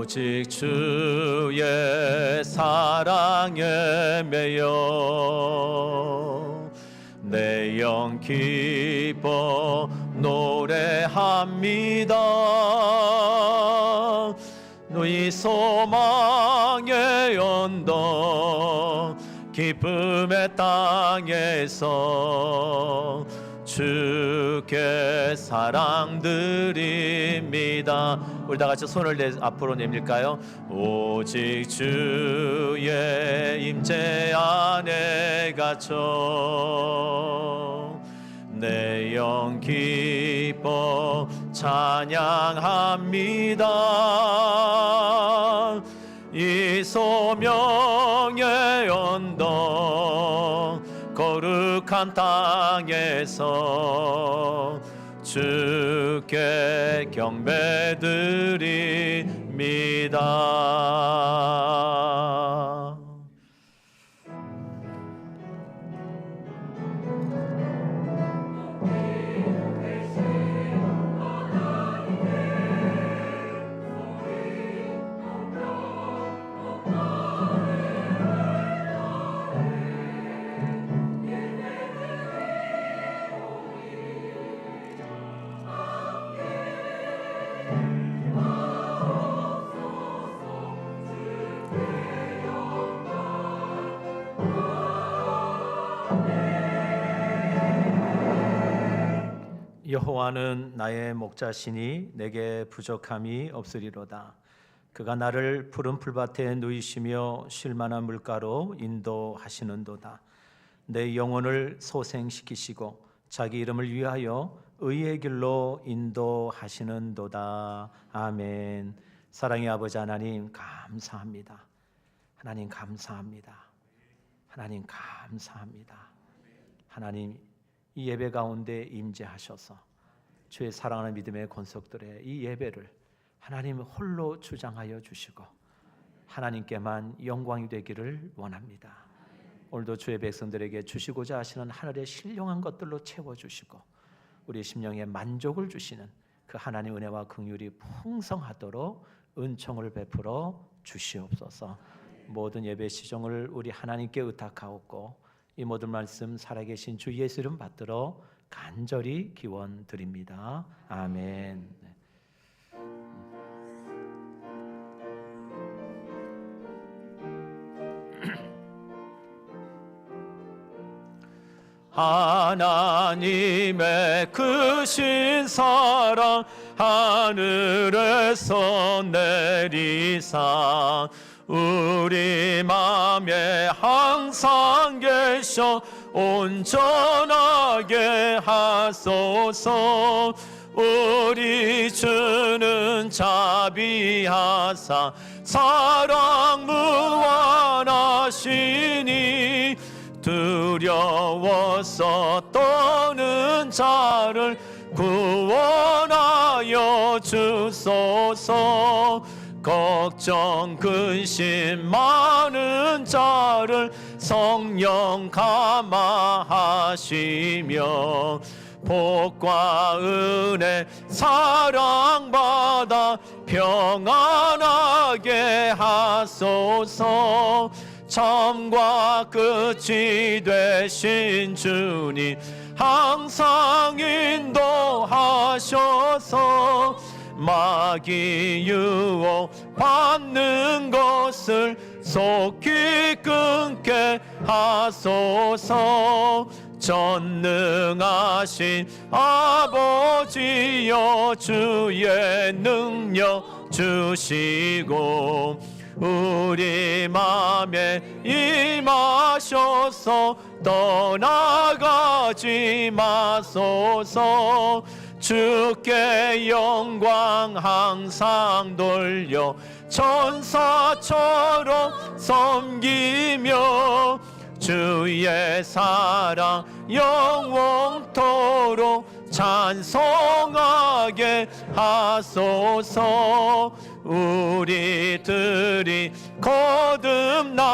오직 주의 사랑에 매여 내 영 기뻐 노래합니다. 너희 소망의 언덕 기쁨의 땅에서 주께 사랑 드립니다. 우리 다 같이 손을 앞으로 내밀까요? 오직 주의 임재 안에 갇혀 내 영 기뻐 찬양합니다. 이 소명의 언덕 거룩한 땅에서 주께 경배드립니다. 여호와는 나의 목자시니 내게 부족함이 없으리로다. 그가 나를 푸른 풀밭에 누이시며 쉴 만한 물가로 인도하시는도다. 내 영혼을 소생시키시고 자기 이름을 위하여 의의 길로 인도하시는도다. 아멘. 사랑의 아버지 하나님 감사합니다. 하나님 감사합니다. 하나님 감사합니다. 하나님 이 예배 가운데 임재하셔서 주의 사랑하는 믿음의 권속들의 이 예배를 하나님 홀로 주장하여 주시고 하나님께만 영광이 되기를 원합니다. 오늘도 주의 백성들에게 주시고자 하시는 하늘의 신령한 것들로 채워주시고 우리 심령에 만족을 주시는 그 하나님의 은혜와 긍휼이 풍성하도록 은총을 베풀어 주시옵소서. 모든 예배 시종을 우리 하나님께 의탁하옵고 이 모든 말씀 살아계신 주 예수 이름 받들어 간절히 기원 드립니다. 아멘. 하나님의 크신 사랑 하늘에서 내리사 우리 맘에 항상 계셔 온전하게 하소서. 우리 주는 자비하사 사랑 무한하시니 두려워서 떠는 자를 구원하여 주소서. 걱정 근심 많은 자를 성령 감화하시며 복과 은혜 사랑받아 평안하게 하소서. 처음과 끝이 되신 주님 항상 인도하셔서 마귀 유혹 받는 것을 속히 끊게 하소서. 전능하신 아버지여 주의 능력 주시고 우리 맘에 임하셔서 떠나가지 마소서. 주께 영광 항상 돌려 천사처럼 섬기며 주의 사랑 영원토록 찬송하게 하소서. 우리들이 거듭나서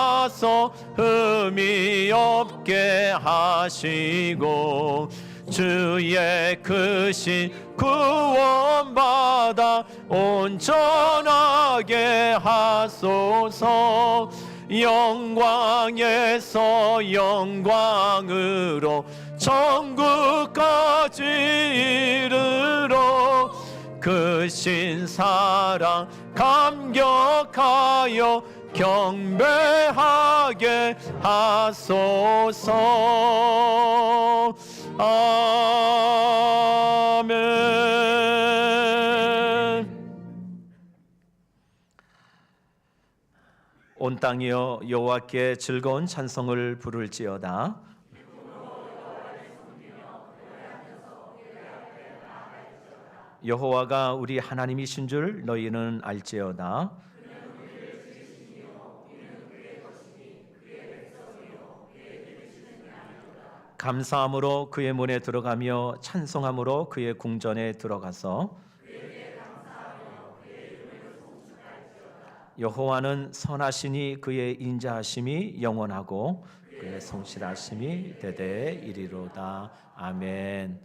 흠이 없게 하시고 주의 크신 구원받아 온전하게 하소서. 영광에서 영광으로 천국까지 이르러 크신 사랑 감격하여 경배하게 하소서. 아멘. 온 땅이여 여호와께 즐거운 찬송을 부를지어다. 여호와가 우리 하나님이신 줄 너희는 알지어다. 감사함으로 그의 문에 들어가며 찬송함으로 그의 궁전에 들어가서 여호와는 선하시니 그의 인자하심이 영원하고 그의 성실하심이 대대에 이리로다. 아멘.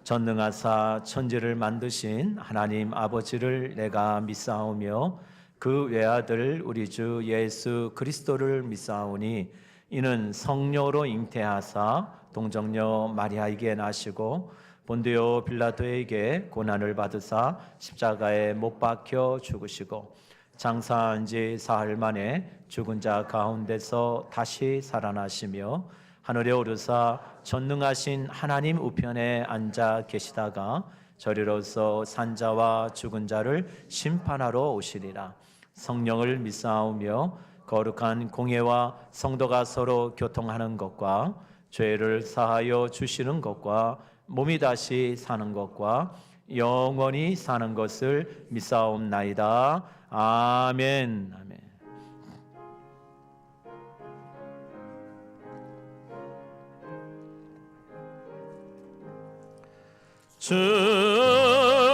전능하사 천지를 만드신 하나님 아버지를 내가 믿사오며 그 외아들 우리 주 예수 그리스도를 믿사오니 이는 성령으로 잉태하사 동정녀 마리아에게 나시고 본디오 빌라도에게 고난을 받으사 십자가에 못 박혀 죽으시고 장사한 지 사흘 만에 죽은 자 가운데서 다시 살아나시며 하늘에 오르사 전능하신 하나님 우편에 앉아 계시다가 저리로서 산자와 죽은 자를 심판하러 오시리라. 성령을 믿사오며 거룩한 공예와 성도가 서로 교통하는 것과 죄를 사하여 주시는 것과 몸이 다시 사는 것과 영원히 사는 것을 믿사옵나이다. 아멘. 아멘.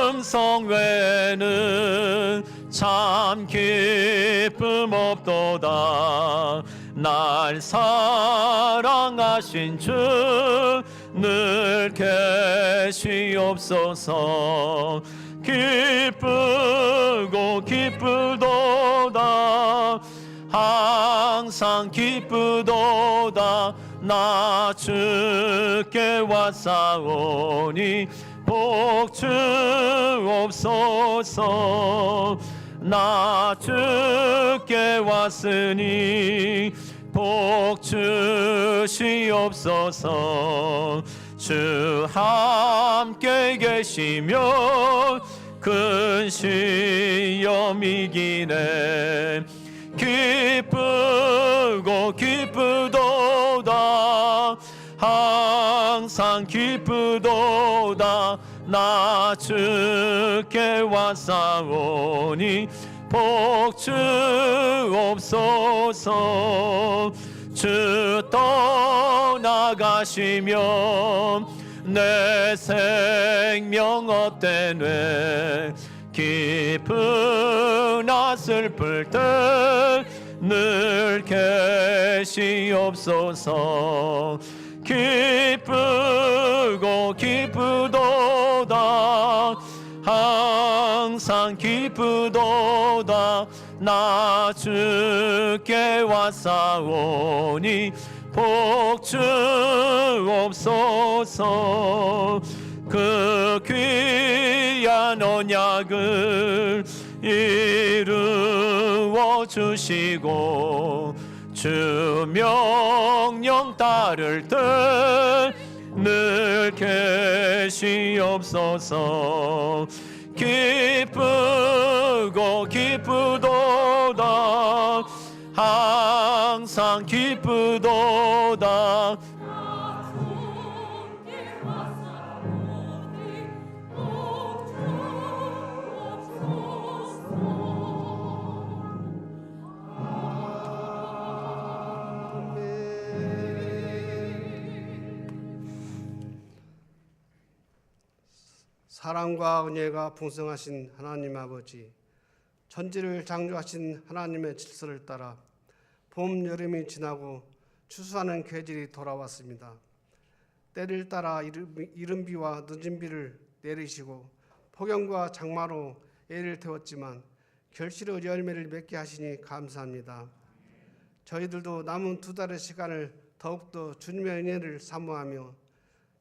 춤성 외에는 참 기쁨 없도다. 날 사랑하신 주 늘 계시옵소서. 기쁘고 기쁘도다. 항상 기쁘도다. 나 주께 왔사오니 복 주옵소서. 나 주께 왔으니 복 주시옵소서. 주 함께 계시면 큰 시험 이기네. 기쁘고 기쁘도다. 항상 기쁘도다. 나 주께 왔사오니 복 주옵소서. 주 떠나가시면 내 생명 헛되네. 기쁘나 슬플 때 늘 계시옵소서. 기쁘고 기쁘도다. 항상 기쁘도다. 나 주께 왔사오니 복 주옵소서. 그 귀한 언약을 이루어 주시고 주 명령 따를 때 늘 계시옵소서. 기쁘고 기쁘도다. 항상 기쁘도다. 사랑과 은혜가 풍성하신 하나님 아버지, 천지를 창조하신 하나님의 질서를 따라 봄, 여름이 지나고 추수하는 계절이 돌아왔습니다. 때를 따라 이른 비와 늦은 비를 내리시고 폭염과 장마로 애를 태웠지만 결실의 열매를 맺게 하시니 감사합니다. 저희들도 남은 2달의 시간을 더욱더 주님의 은혜를 사모하며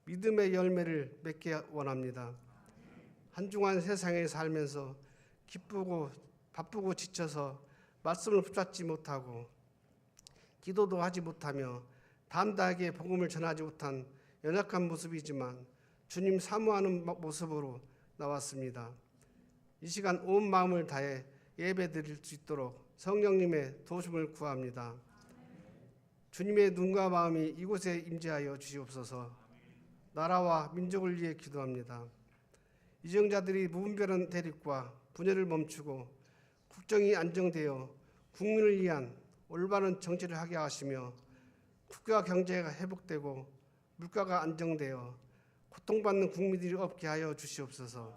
믿음의 열매를 맺기 원합니다. 한 주간 세상에 살면서 기쁘고 바쁘고 지쳐서 말씀을 붙잡지 못하고 기도도 하지 못하며 담대하게 복음을 전하지 못한 연약한 모습이지만 주님 사모하는 모습으로 나왔습니다. 이 시간 온 마음을 다해 예배드릴 수 있도록 성령님의 도움을 구합니다. 주님의 눈과 마음이 이곳에 임재하여 주시옵소서. 나라와 민족을 위해 기도합니다. 이정자들이 무분별한 대립과 분열을 멈추고 국정이 안정되어 국민을 위한 올바른 정치를 하게 하시며 국가 경제가 회복되고 물가가 안정되어 고통받는 국민들이 없게 하여 주시옵소서.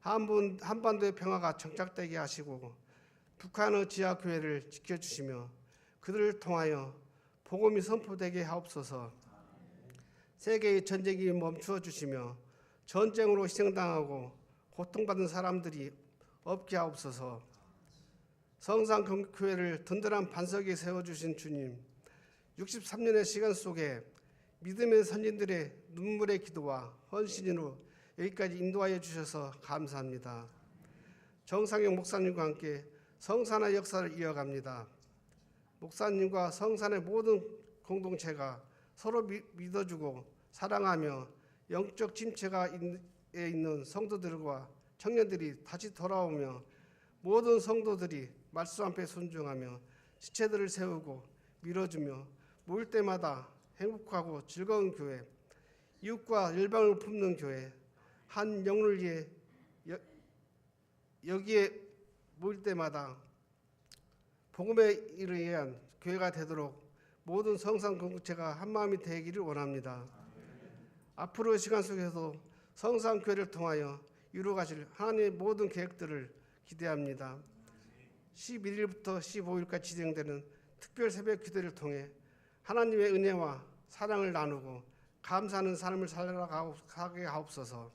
한반도의 평화가 정착되게 하시고 북한의 지하교회를 지켜주시며 그들을 통하여 복음이 선포되게 하옵소서. 세계의 전쟁이 멈추어 주시며 전쟁으로 희생당하고 고통받는 사람들이 없게 하옵소서. 성산교회를 든든한 반석에 세워주신 주님, 63년의 시간 속에 믿음의 선진들의 눈물의 기도와 헌신으로 여기까지 인도하여 주셔서 감사합니다. 정상영 목사님과 함께 성산의 역사를 이어갑니다. 목사님과 성산의 모든 공동체가 서로 믿어주고 사랑하며 영적 침체가 있는 성도들과 청년들이 다시 돌아오며 모든 성도들이 말씀 앞에 순종하며 지체들을 세우고 밀어주며 모일 때마다 행복하고 즐거운 교회, 이웃과 열방을 품는 교회, 한 영혼을 위해 여기에 모일 때마다 복음의 일을 위한 교회가 되도록 모든 성산 공동체가 한마음이 되기를 원합니다. 앞으로의 시간 속에서 성산교회를 통하여 이루어가실 하나님의 모든 계획들을 기대합니다. 11일부터 15일까지 진행되는 특별 새벽 기도를 통해 하나님의 은혜와 사랑을 나누고 감사하는 삶을 살아가게 하옵소서.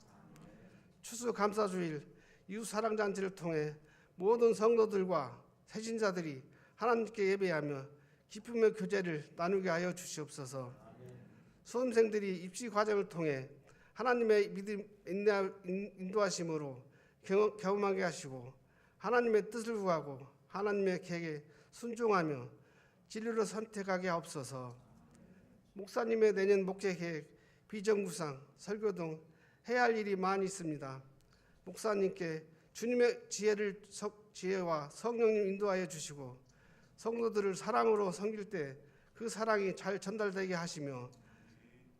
추수감사주일 이웃사랑잔치를 통해 모든 성도들과 새신자들이 하나님께 예배하며 기쁨의 교제를 나누게 하여 주시옵소서. 수험생들이 입시 과정을 통해 하나님의 믿음 인도하심으로 경험하게 하시고 하나님의 뜻을 구하고 하나님의 계획에 순종하며 진리를 선택하게 하옵소서. 목사님의 내년 목회 계획, 비전 구상, 설교 등 해야 할 일이 많이 있습니다. 목사님께 주님의 지혜와 성령님 인도하여 주시고 성도들을 사랑으로 섬길 때 그 사랑이 잘 전달되게 하시며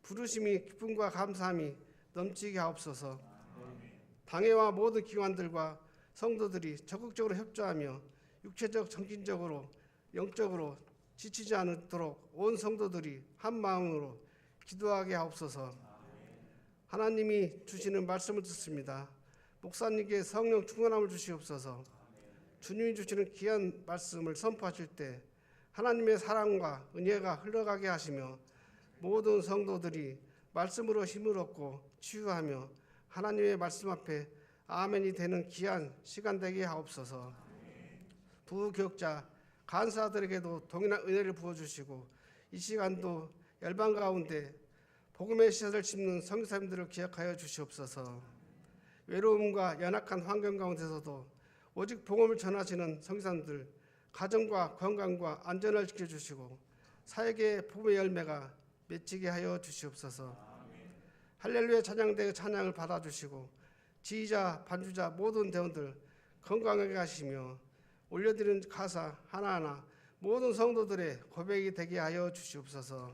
부르심이 기쁨과 감사함이 넘치게 하옵소서. 당회와 모든 기관들과 성도들이 적극적으로 협조하며 육체적, 정신적으로, 영적으로 지치지 않도록 온 성도들이 한 마음으로 기도하게 하옵소서. 하나님이 주시는 말씀을 듣습니다. 목사님께 성령 충만함을 주시옵소서. 주님이 주시는 귀한 말씀을 선포하실 때 하나님의 사랑과 은혜가 흘러가게 하시며 모든 성도들이 말씀으로 힘을 얻고 치유하며 하나님의 말씀 앞에 아멘이 되는 귀한 시간 되게 하옵소서. 부교육자 간사들에게도 동일한 은혜를 부어주시고 이 시간도 열방 가운데 복음의 씨앗을 심는 선교사님들을 기억하여 주시옵소서. 외로움과 연약한 환경 가운데서도 오직 복음을 전하시는 선교사님들 가정과 건강과 안전을 지켜주시고 사역의 복음의 열매가 맺히게 하여 주시옵소서. 할렐루야 찬양대의 찬양을 받아주시고 지휘자, 반주자 모든 대원들 건강하게 하시며 올려드리는 가사 하나하나 모든 성도들의 고백이 되게 하여 주시옵소서.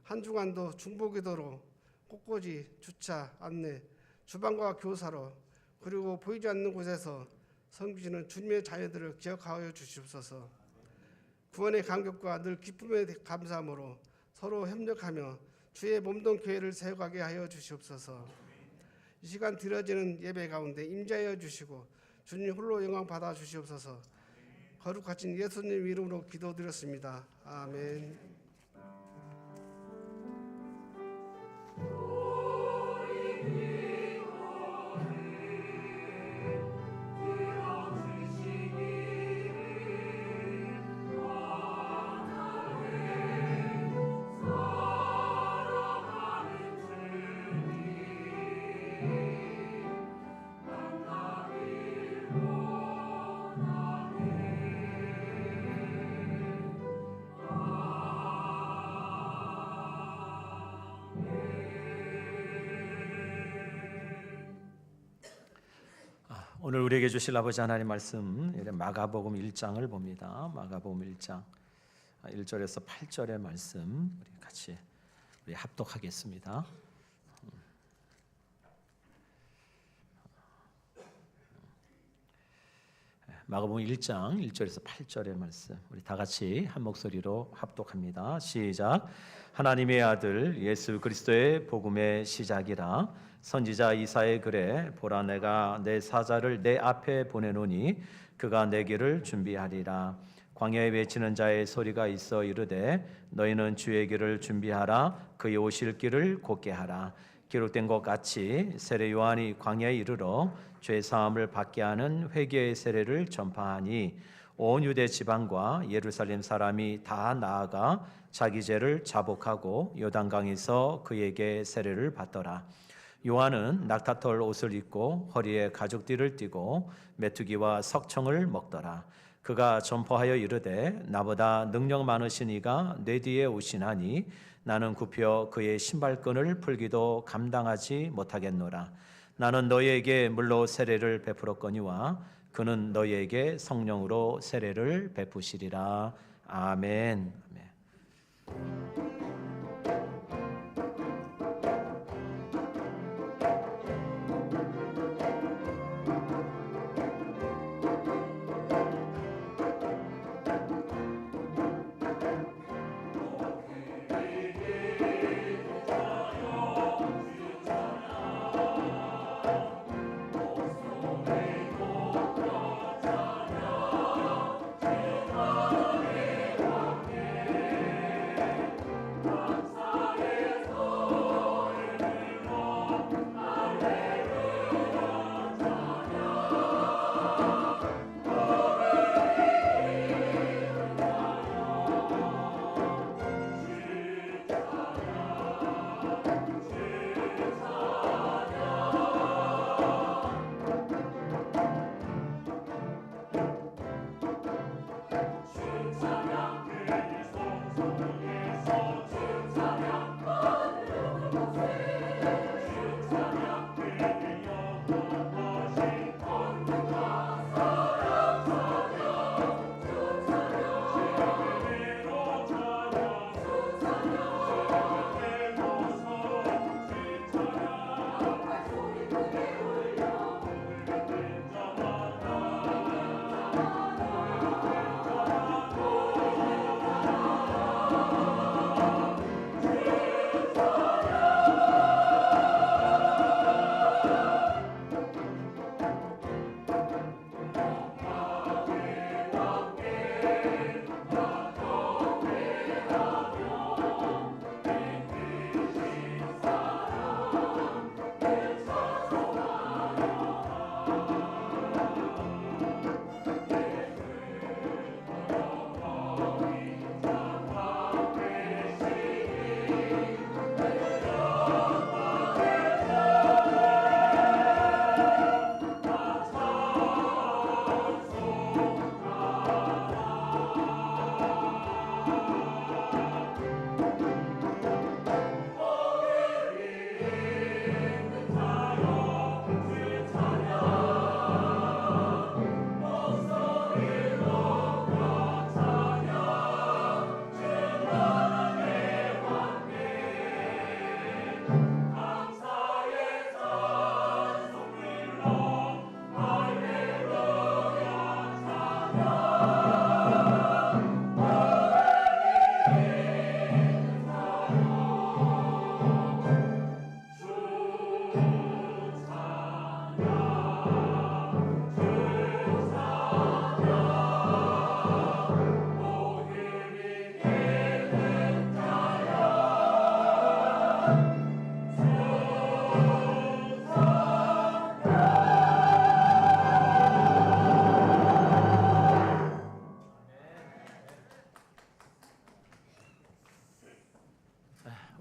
한 주간도 중보기도로 꽃꽂이, 주차, 안내, 주방과 교사로 그리고 보이지 않는 곳에서 섬기시는 주님의 자녀들을 기억하여 주시옵소서. 구원의 감격과 늘 기쁨의 감사함으로 서로 협력하며 주의 몸동 교회를 세워가게 하여 주시옵소서. 이 시간 드려지는 예배 가운데 임재하여 주시고 주님 홀로 영광 받아 주시옵소서. 거룩하신 예수님 이름으로 기도드렸습니다. 아멘. 오늘 우리에게 주실 아버지 하나님 말씀 마가복음 1장을 봅니다. 마가복음 1장 1절에서 8절의 말씀 우리 같이 합독하겠습니다. 마가복음 1장 1절에서 8절의 말씀 우리 다 같이 한 목소리로 합독합니다. 시작. 하나님의 아들 예수 그리스도의 복음의 시작이라. 선지자 이사의 글에 보라 내가 내 사자를 내 앞에 보내노니 그가 내 길을 준비하리라. 광야에 외치는 자의 소리가 있어 이르되 너희는 주의 길을 준비하라. 그의 오실 길을 곧게 하라. 기록된 것 같이 세례 요한이 광야에 이르러 죄 사함을 받게 하는 회개의 세례를 전파하니 온 유대 지방과 예루살렘 사람이 다 나아가 자기 죄를 자복하고 요단강에서 그에게 세례를 받더라. 요한은 낙타털 옷을 입고 허리에 가죽띠를 띠고 메뚜기와 석청을 먹더라. 그가 전파하여 이르되 나보다 능력 많으신 이가 내 뒤에 오시나니 나는 굽혀 그의 신발끈을 풀기도 감당하지 못하겠노라. 나는 너희에게 물로 세례를 베풀었거니와 그는 너희에게 성령으로 세례를 베푸시리라. 아멘. 아멘.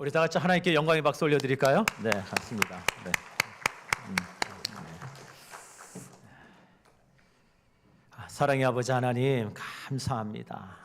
우리 다 같이 하나님께 영광의 박수 올려드릴까요? 네, 맞습니다. 네. 사랑의 아버지 하나님 감사합니다.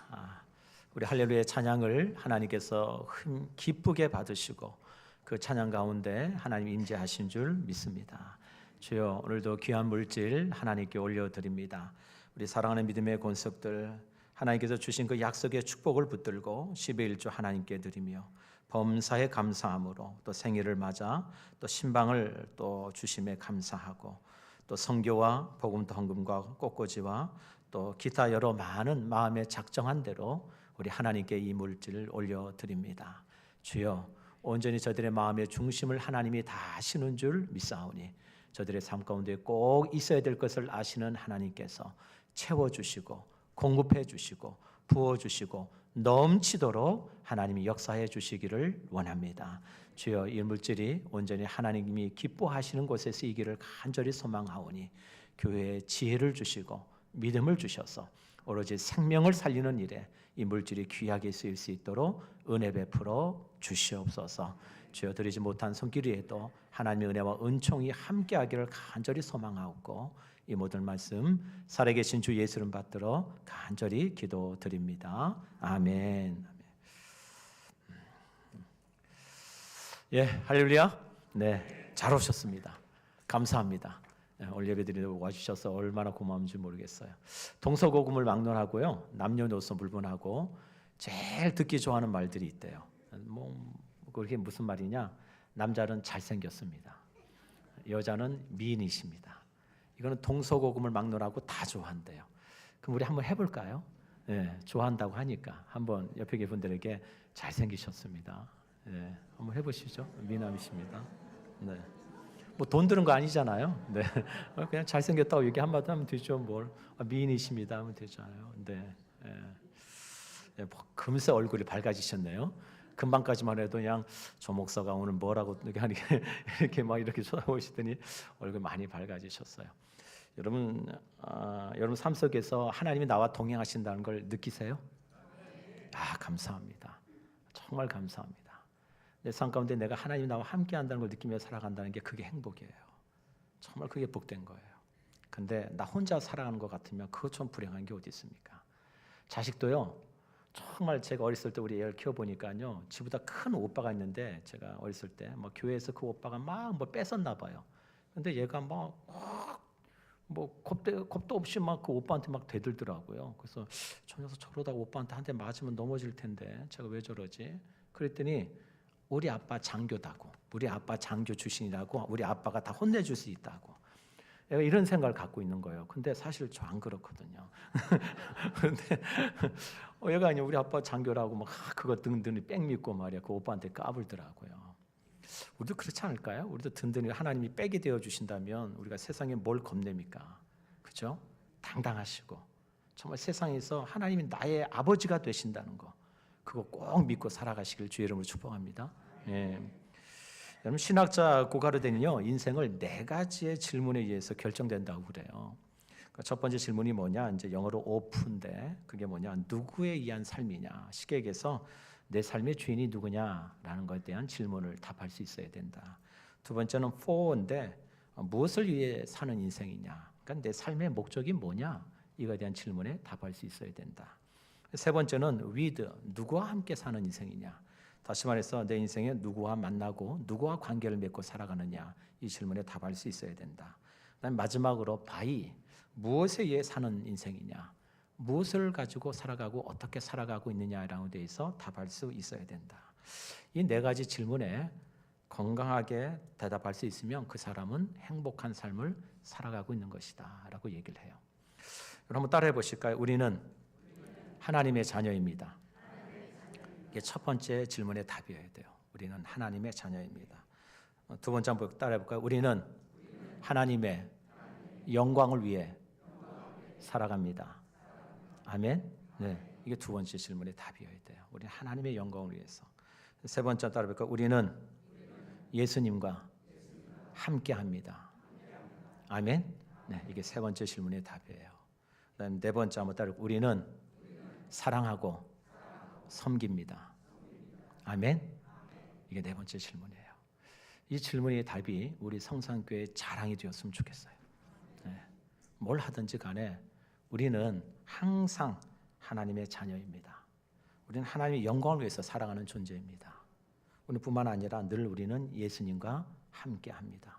우리 할렐루야 찬양을 하나님께서 기쁘게 받으시고 그 찬양 가운데 하나님 임재하신 줄 믿습니다. 주여, 오늘도 귀한 물질 하나님께 올려드립니다. 우리 사랑하는 믿음의 권속들, 하나님께서 주신 그 약속의 축복을 붙들고 12일 주 하나님께 드리며 범사에 감사함으로 또 생일을 맞아 또 신방을 또 주심에 감사하고 또 선교와 복음 헌금과 꽃꽂이와 또 기타 여러 많은 마음에 작정한 대로 우리 하나님께 이 물질을 올려드립니다. 주여, 온전히 저들의 마음의 중심을 하나님이 다 아시는 줄 믿사오니 저들의 삶 가운데 꼭 있어야 될 것을 아시는 하나님께서 채워주시고 공급해 주시고 부어주시고 넘치도록 하나님이 역사해 주시기를 원합니다. 주여, 이 물질이 온전히 하나님이 기뻐하시는 곳에서 이기를 간절히 소망하오니 교회에 지혜를 주시고 믿음을 주셔서 오로지 생명을 살리는 일에 이 물질이 귀하게 쓰일 수 있도록 은혜 베풀어 주시옵소서. 주여, 드리지 못한 손길에도 하나님의 은혜와 은총이 함께하기를 간절히 소망하옵고 이 모든 말씀 살아계신 주 예수 이름 받들어 간절히 기도드립니다. 아멘. 예, 할렐루야. 네, 잘 오셨습니다. 감사합니다. 오늘 예배드리러 와주셔서 얼마나 고마운지 모르겠어요. 동서고금을 막론하고요, 남녀노소 불문하고 제일 듣기 좋아하는 말들이 있대요. 뭐 그게 무슨 말이냐? 남자는 잘생겼습니다. 여자는 미인이십니다. 이거는 동서고금을 막론하고 다 좋아한대요. 그럼 우리 한번 해볼까요? 네, 좋아한다고 하니까 한번 옆에 계신 분들에게 잘생기셨습니다. 네, 한번 해보시죠. 미남이십니다. 네. 뭐 돈 드는 거 아니잖아요. 네, 그냥 잘생겼다고 얘기 한마디 하면 되죠. 뭘 미인이십니다 하면 되잖아요. 네, 네, 금세 얼굴이 밝아지셨네요. 금방까지만 해도 그냥 조 목사가 오늘 뭐라고 이렇게 막 이렇게 쳐다보시더니 얼굴 많이 밝아지셨어요. 여러분, 여러분 삶 속에서 하나님이 나와 동행하신다는 걸 느끼세요? 감사합니다. 정말 감사합니다. 내 삶 가운데 내가 하나님이 나와 함께한다는 걸 느끼며 살아간다는 게 그게 행복이에요. 정말 그게 복된 거예요. 근데 나 혼자 살아가는 것 같으면 그것처럼 불행한 게 어디 있습니까? 자식도요, 정말 제가 어렸을 때 우리 애를 키워보니까요, 지보다 큰 오빠가 있는데 제가 어렸을 때 뭐 교회에서 그 오빠가 막 뭐 뺏었나 봐요. 근데 얘가 뭐 겁도 없이 막 그 오빠한테 막 대들더라고요. 그래서 저 녀석 저러다가 오빠한테 한 대 맞으면 넘어질 텐데 제가 왜 저러지? 그랬더니 우리 아빠 장교다고, 우리 아빠 장교 출신이라고, 우리 아빠가 다 혼내줄 수 있다고. 얘가 이런 생각을 갖고 있는 거예요. 근데 사실 저 안 그렇거든요. 근데 얘가 아니 우리 아빠 장교라고 막 그거 든든히 빽 믿고 말이야. 그 오빠한테 까불더라고요. 우리도 그렇지 않을까요? 우리도 든든히 하나님이 빽이 되어 주신다면 우리가 세상에 뭘 겁냅니까? 그렇죠? 당당하시고 정말 세상에서 하나님이 나의 아버지가 되신다는 거, 그거 꼭 믿고 살아가시길 주의 이름으로 축복합니다. 예. 여러분, 신학자 고가르덴은요, 인생을 4가지의 질문에 의해서 결정된다고 그래요. 첫 번째 질문이 뭐냐? 이제 영어로 오픈인데 그게 뭐냐? 누구에 의한 삶이냐? 쉽게 얘기해서 내 삶의 주인이 누구냐라는 것에 대한 질문을 답할 수 있어야 된다. 두 번째는 for인데 무엇을 위해 사는 인생이냐? 그러니까 내 삶의 목적이 뭐냐? 이거에 대한 질문에 답할 수 있어야 된다. 세 번째는 with, 누구와 함께 사는 인생이냐? 다시 말해서 내 인생에 누구와 만나고 누구와 관계를 맺고 살아가느냐? 이 질문에 답할 수 있어야 된다. 그다음 마지막으로 by, 무엇에 의해 사는 인생이냐? 무엇을 가지고 살아가고 어떻게 살아가고 있느냐라는 데 대해서 답할 수 있어야 된다. 이 4가지 질문에 건강하게 대답할 수 있으면 그 사람은 행복한 삶을 살아가고 있는 것이다 라고 얘기를 해요. 여러분 한번 따라해 보실까요? 우리는 하나님의 자녀입니다. 이게 첫 번째 질문의 답이어야 돼요. 우리는 하나님의 자녀입니다. 두 번째 한번 따라해 볼까요? 우리는 하나님의 영광을 위해 살아갑니다. 아멘. 네, 이게 두 번째 질문의 답이어야 돼요. 우리는 하나님의 영광을 위해서. 세 번째 따라해 볼까요? 우리는 예수님과 함께합니다. 아멘. 네, 이게 세 번째 질문의 답이에요. 그다음 네 번째 한번 따라 우리는 사랑하고 섬깁니다. 아멘. 이게 네 번째 질문이에요. 이 질문의 답이 우리 성산교회의 자랑이 되었으면 좋겠어요. 네. 뭘 하든지 간에 우리는 항상 하나님의 자녀입니다. 우리는 하나님의 영광을 위해서 살아가는 존재입니다. 우리뿐만 아니라 늘 우리는 예수님과 함께합니다.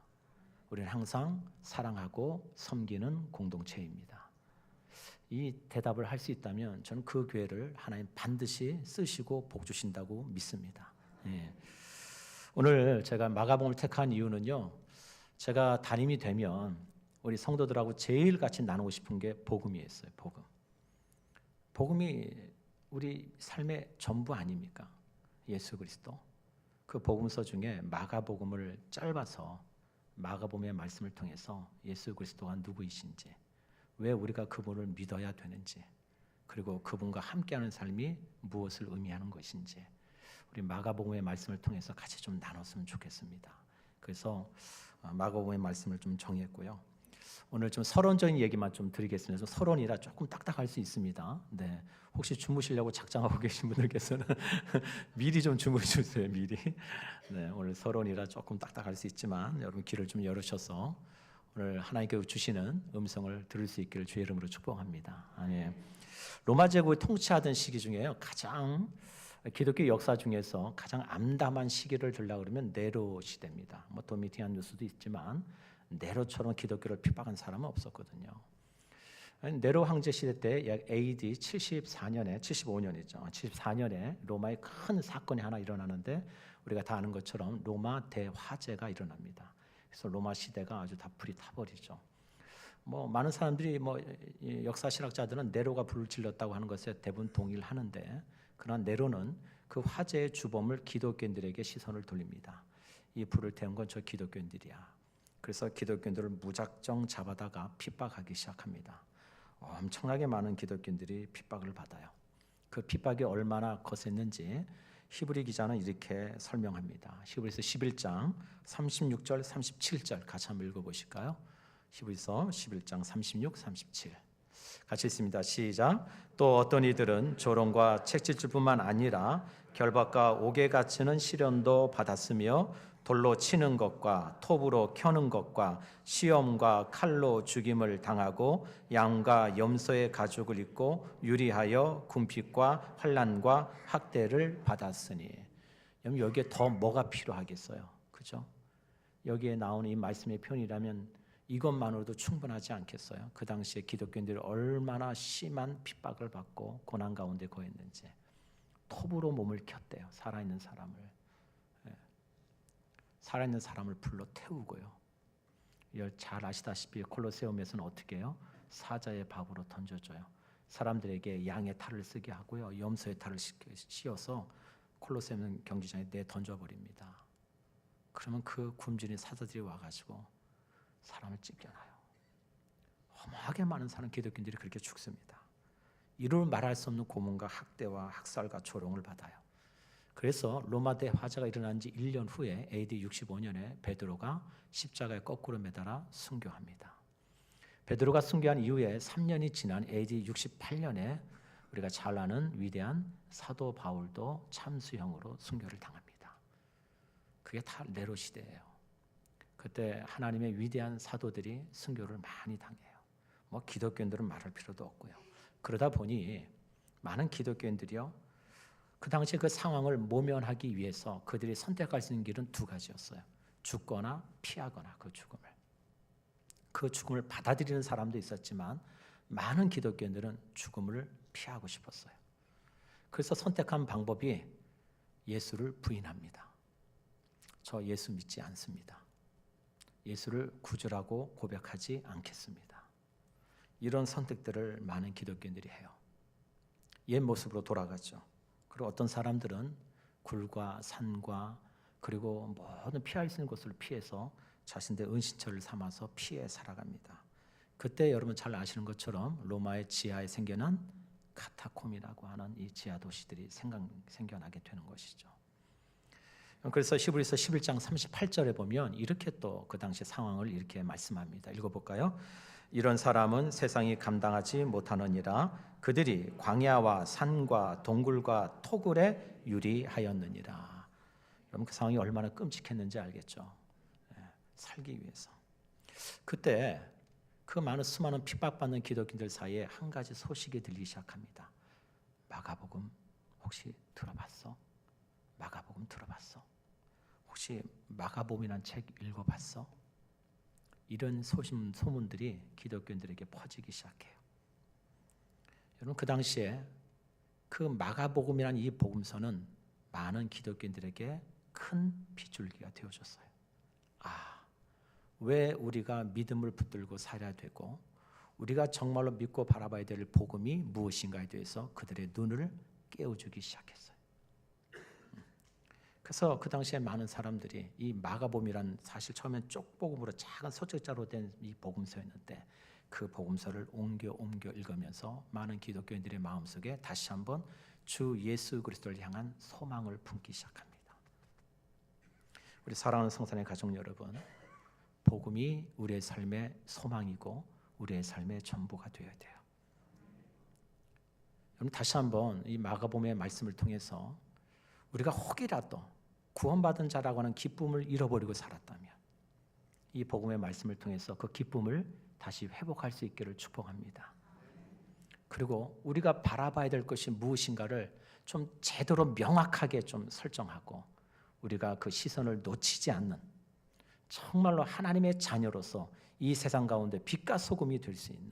우리는 항상 사랑하고 섬기는 공동체입니다. 이 대답을 할 수 있다면 저는 그 교회를 하나님 반드시 쓰시고 복 주신다고 믿습니다. 예. 오늘 제가 마가복음을 택한 이유는요, 제가 담임이 되면 우리 성도들하고 제일 같이 나누고 싶은 게 복음이었어요. 복음이 우리 삶의 전부 아닙니까? 예수 그리스도. 그 복음서 중에 마가복음을 짧아서 마가복음의 말씀을 통해서 예수 그리스도가 누구이신지, 왜 우리가 그분을 믿어야 되는지, 그리고 그분과 함께하는 삶이 무엇을 의미하는 것인지 우리 마가복음의 말씀을 통해서 같이 좀 나눴으면 좋겠습니다. 그래서 마가복음의 말씀을 좀 정했고요. 오늘 좀 서론적인 얘기만 좀 드리겠습니다. 서론이라 조금 딱딱할 수 있습니다. 네, 혹시 주무시려고 작정하고 계신 분들께서는 미리 좀 주무해 주세요. 미리. 네, 오늘 서론이라 조금 딱딱할 수 있지만 여러분 귀를 좀 열으셔서 오늘 하나님께서 주시는 음성을 들을 수 있기를 주의 이름으로 축복합니다. 아멘. 로마 제국을 통치하던 시기 중에요, 가장 기독교 역사 중에서 가장 암담한 시기를 들라 그러면 네로 시대입니다. 뭐 도미티안 뉴스도 있지만 네로처럼 기독교를 핍박한 사람은 없었거든요. 네로 황제 시대 때 약 AD 74년에 75년이죠. 74년에 로마에 큰 사건이 하나 일어나는데 우리가 다 아는 것처럼 로마 대화재가 일어납니다. 그래서 로마 시대가 아주 다 불이 타버리죠. 뭐 많은 사람들이 뭐 역사 실학자들은 네로가 불을 질렀다고 하는 것에 대부분 동의를 하는데, 그러나 네로는 그 화재의 주범을 기독교인들에게 시선을 돌립니다. 이 불을 태운 건 저 기독교인들이야. 그래서 기독교인들을 무작정 잡아다가 핍박하기 시작합니다. 엄청나게 많은 기독교인들이 핍박을 받아요. 그 핍박이 얼마나 거셌는지 히브리 기자는 이렇게 설명합니다. 히브리서 11장 36절 37절 같이 한번 읽어보실까요? 히브리서 11장 36, 37 같이 읽습니다. 시작. 또 어떤 이들은 조롱과 책질뿐만 아니라 결박과 옥에 갇히는 시련도 받았으며 돌로 치는 것과 톱으로 켜는 것과 시험과 칼로 죽임을 당하고 양과 염소의 가죽을 입고 유리하여 궁핍과 환난과 학대를 받았으니. 여기에 더 뭐가 필요하겠어요? 그죠? 여기에 나오는 이 말씀의 표현이라면 이것만으로도 충분하지 않겠어요? 그 당시에 기독교인들이 얼마나 심한 핍박을 받고 고난 가운데 거했는지. 톱으로 몸을 켰대요. 살아있는 사람을. 살아있는 사람을 불러 태우고요. 잘 아시다시피 콜로세움에서는 어떻게 해요? 사자의 밥으로 던져줘요. 사람들에게 양의 탈을 쓰게 하고요, 염소의 탈을 씌워서 콜로세움 경기장에 내 던져버립니다. 그러면 그 굶주린 사자들이 와가지고 사람을 찢겨놔요. 허무하게 많은 사람 기독교인들이 그렇게 죽습니다. 이를 말할 수 없는 고문과 학대와 학살과 조롱을 받아요. 그래서 로마 대화재가 일어난 지 1년 후에 AD 65년에 베드로가 십자가에 거꾸로 매달아 순교합니다. 베드로가 순교한 이후에 3년이 지난 AD 68년에 우리가 잘 아는 위대한 사도 바울도 참수형으로 순교를 당합니다. 그게 다 네로 시대예요. 그때 하나님의 위대한 사도들이 순교를 많이 당해요. 뭐 기독교인들은 말할 필요도 없고요. 그러다 보니 많은 기독교인들이요, 그 당시 그 상황을 모면하기 위해서 그들이 선택할 수 있는 길은 두 가지였어요. 죽거나 피하거나 그 죽음을 받아들이는 사람도 있었지만 많은 기독교인들은 죽음을 피하고 싶었어요. 그래서 선택한 방법이 예수를 부인합니다. 저 예수 믿지 않습니다. 예수를 구주라고 고백하지 않겠습니다. 이런 선택들을 많은 기독교인들이 해요. 옛 모습으로 돌아가죠. 그리고 어떤 사람들은 굴과 산과 그리고 모든 피할 수 있는 곳을 피해서 자신들의 은신처를 삼아서 피해 살아갑니다. 그때 여러분 잘 아시는 것처럼 로마의 지하에 생겨난 카타콤이라고 하는 이 지하 도시들이 생겨나게 되는 것이죠. 그래서 히브리서 11장 38절에 보면 이렇게 또 그 당시 상황을 이렇게 말씀합니다. 읽어볼까요? 이런 사람은 세상이 감당하지 못하느니라. 그들이 광야와 산과 동굴과 토굴에 유리하였느니라. 여러분 그 상황이 얼마나 끔찍했는지 알겠죠? 살기 위해서. 그때 그 수많은 핍박받는 기독인들 사이에 한 가지 소식이 들리기 시작합니다. 마가복음 혹시 들어봤어? 마가복음 들어봤어? 혹시 마가복음이라는 책 읽어봤어? 이런 소문들이 기독교인들에게 퍼지기 시작해요. 여러분 그 당시에 그 마가복음이라는 이 복음서는 많은 기독교인들에게 큰 빗줄기가 되어줬어요. 왜 우리가 믿음을 붙들고 살아야 되고 우리가 정말로 믿고 바라봐야 될 복음이 무엇인가에 대해서 그들의 눈을 깨워주기 시작했어요. 그래서 그 당시에 많은 사람들이 이 마가복음이란 사실 처음엔 쪽복음으로 작은 소책자로 된 이 복음서였는데 그 복음서를 옮겨 읽으면서 많은 기독교인들의 마음속에 다시 한번 주 예수 그리스도를 향한 소망을 품기 시작합니다. 우리 사랑하는 성산의 가족 여러분, 복음이 우리의 삶의 소망이고 우리의 삶의 전부가 되어야 돼요. 여러분 다시 한번 이 마가복음의 말씀을 통해서 우리가 혹이라도 구원받은 자라고 하는 기쁨을 잃어버리고 살았다면 이 복음의 말씀을 통해서 그 기쁨을 다시 회복할 수 있기를 축복합니다. 그리고 우리가 바라봐야 될 것이 무엇인가를 좀 제대로 명확하게 좀 설정하고 우리가 그 시선을 놓치지 않는 정말로 하나님의 자녀로서 이 세상 가운데 빛과 소금이 될 수 있는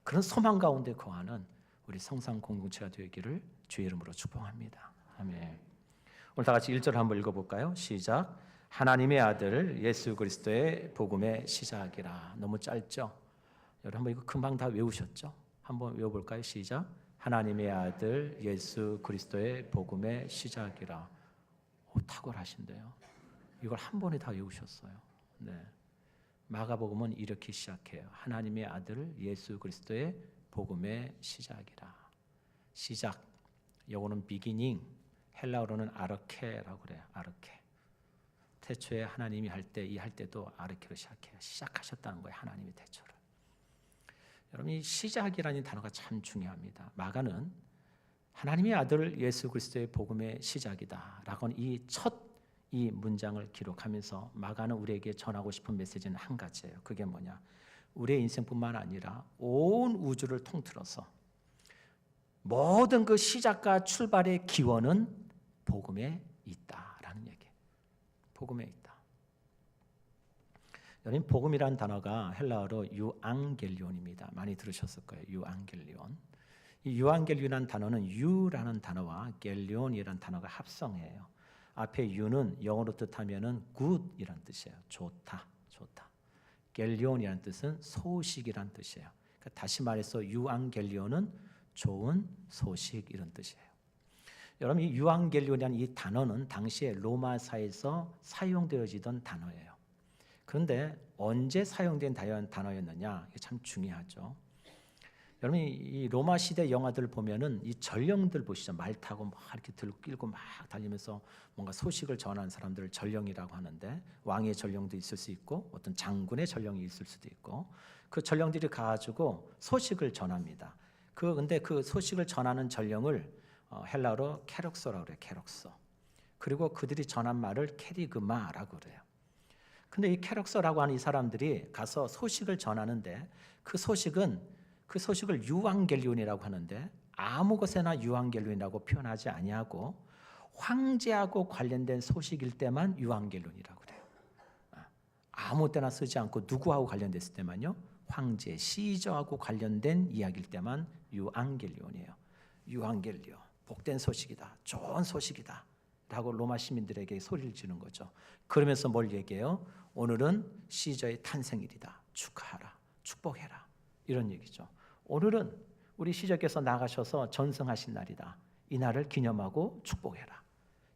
그런 소망 가운데 거하는 우리 성상 공동체가 되기를 주의 이름으로 축복합니다. 아멘. 오늘 다 같이 1절 한번 읽어볼까요? 시작. 하나님의 아들 예수 그리스도의 복음의 시작이라. 너무 짧죠? 여러분 한번 이거 금방 다 외우셨죠? 한번 외워볼까요? 시작. 하나님의 아들 예수 그리스도의 복음의 시작이라. 탁월하신데요. 이걸 한 번에 다 외우셨어요. 네. 마가복음은 이렇게 시작해요. 하나님의 아들 예수 그리스도의 복음의 시작이라. 시작. 요거는 beginning. 헬라어로는 아르케라고 그래요. 아르케. 태초에 하나님이 할 때 이 할 때도 아르케로 시작해요. 시작하셨다는 거예요. 하나님이 태초를. 여러분 이 시작이라는 단어가 참 중요합니다. 마가는 하나님의 아들 예수 그리스도의 복음의 시작이다라고 하는 이 첫 이 문장을 기록하면서 마가는 우리에게 전하고 싶은 메시지는 한 가지예요. 그게 뭐냐? 우리의 인생뿐만 아니라 온 우주를 통틀어서 모든 그 시작과 출발의 기원은 복음에 있다라는 얘기예요. 복음에 있다. 여러분 복음이라는 단어가 헬라어로 유앙겔리온입니다. 많이 들으셨을 거예요. 유앙겔리온. 이 유앙겔리온이라는 단어는 유라는 단어와 겔리온이라는 단어가 합성이에요. 앞에 유는 영어로 뜻하면은 good이란 뜻이에요. 좋다, 좋다. 겔리온이라는 뜻은 소식이란 뜻이에요. 그러니까 다시 말해서 유앙겔리온은 좋은 소식 이런 뜻이에요. 여러분 이 유앙겔리온이라는 이 단어는 당시에 로마사에서 사용되어지던 단어예요. 그런데 언제 사용된 단어였느냐? 이게 참 중요하죠. 여러분 이 로마 시대 영화들 보면은 이 전령들 보시죠. 말 타고 막 이렇게 들고 막 달리면서 뭔가 소식을 전하는 사람들을 전령이라고 하는데 왕의 전령도 있을 수 있고 어떤 장군의 전령이 있을 수도 있고 그 전령들이 가지고 소식을 전합니다. 근데 그 소식을 전하는 전령을 헬라어로 케록소라고 그래요. 케록소. 그리고 그들이 전한 말을 케리그마라고 그래요. 근데 이 케록소라고 하는 이 사람들이 가서 소식을 전하는데 그 소식을 유앙겔리온이라고 하는데 아무 것에나 유앙겔리온이라고 표현하지 아니하고 황제하고 관련된 소식일 때만 유앙겔리온이라고 그래요. 아무 때나 쓰지 않고 누구하고 관련됐을 때만요. 황제, 시저하고 관련된 이야기일 때만 유앙겔리온이에요. 유앙겔리온, 복된 소식이다, 좋은 소식이다 라고 로마 시민들에게 소리를 지르는 거죠. 그러면서 뭘 얘기해요? 오늘은 시저의 탄생일이다. 축하하라, 축복해라 이런 얘기죠. 오늘은 우리 시저께서 나가셔서 전승하신 날이다. 이 날을 기념하고 축복해라.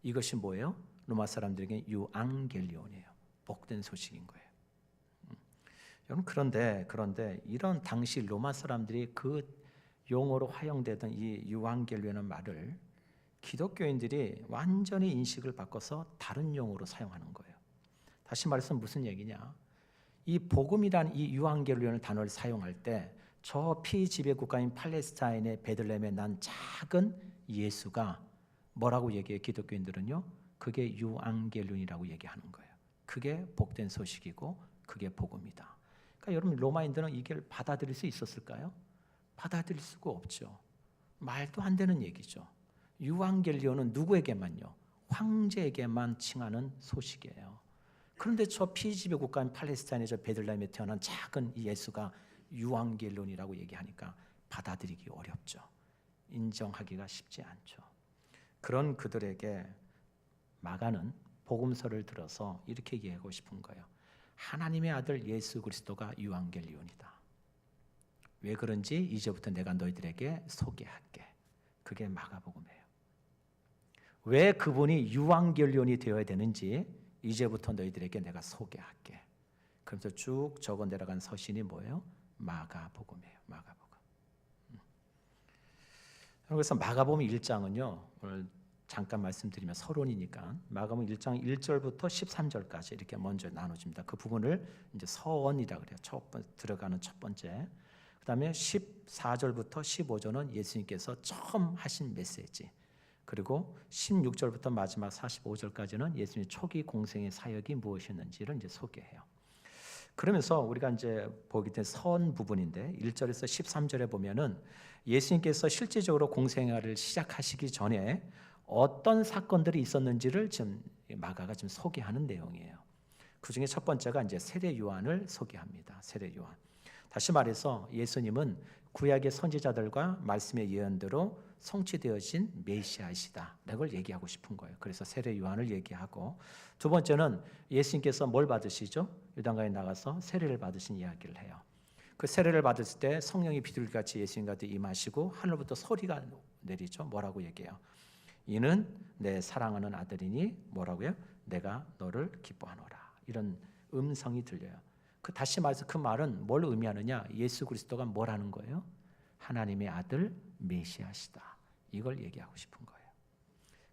이것이 뭐예요? 로마 사람들에게 유앙겔리온이에요. 복된 소식인 거예요. 여러분 그런데 이런 당시 로마 사람들이 그 용어로 활용되던 이 유앙겔리온이라는 말을 기독교인들이 완전히 인식을 바꿔서 다른 용어로 사용하는 거예요. 다시 말해서 무슨 얘기냐? 이 복음이란 이 유앙겔리온 단어를 사용할 때 저 피지배 국가인 팔레스타인의 베들레헴에 난 작은 예수가 뭐라고 얘기해요? 기독교인들은요. 그게 유앙겔리온이라고 얘기하는 거예요. 그게 복된 소식이고 그게 복음이다. 그러니까 여러분 로마인들은 이걸 받아들일 수 있었을까요? 받아들일 수가 없죠. 말도 안 되는 얘기죠. 유앙겔리온은 누구에게만요? 황제에게만 칭하는 소식이에요. 그런데 저 피지배 국가인 팔레스타인의 저 베들레헴에 태어난 작은 이 예수가 유앙겔론이라고 얘기하니까 받아들이기 어렵죠. 인정하기가 쉽지 않죠. 그런 그들에게 마가는 복음서를 들어서 이렇게 얘기하고 싶은 거예요. 하나님의 아들 예수 그리스도가 유앙겔리온이다. 왜 그런지 이제부터 내가 너희들에게 소개할게. 그게 마가복음이에요. 왜 그분이 유앙겔리온이 되어야 되는지 이제부터 너희들에게 내가 소개할게. 그러면서 쭉 적어 내려간 서신이 뭐예요? 마가복음이에요. 마가복음. 그래서 마가복음 1장은요. 오늘 잠깐 말씀드리면 서론이니까 마가복음 1장 1절부터 13절까지 이렇게 먼저 나눠집니다. 그 부분을 이제 서원이라 그래요. 들어가는 첫 번째. 그다음에 14절부터 15절은 예수님께서 처음 하신 메시지. 그리고 16절부터 마지막 45절까지는 예수님의 초기 공생의 사역이 무엇이었는지를 이제 소개해요. 그러면서 우리가 이제 보기 때 선 부분인데 1절에서 13절에 보면은 예수님께서 실질적으로 공생활을 시작하시기 전에 어떤 사건들이 있었는지를 지금 마가가 지금 소개하는 내용이에요. 그 중에 첫 번째가 이제 세례 요한을 소개합니다. 세례 요한. 다시 말해서 예수님은 구약의 선지자들과 말씀의 예언대로 성취되어진 메시아이시다. 이걸 얘기하고 싶은 거예요. 그래서 세례 요한을 얘기하고 두 번째는 예수님께서 뭘 받으시죠? 요단강에 나가서 세례를 받으신 이야기를 해요. 그 세례를 받았을 때 성령이 비둘기같이 예수님한테 임하시고 하늘부터 소리가 내리죠. 뭐라고 얘기해요? 이는 내 사랑하는 아들이니 뭐라고요? 내가 너를 기뻐하노라. 이런 음성이 들려요. 다시 말해서 그 말은 뭘 의미하느냐? 예수 그리스도가 뭘 하는 거예요? 하나님의 아들 메시아시다. 이걸 얘기하고 싶은 거예요.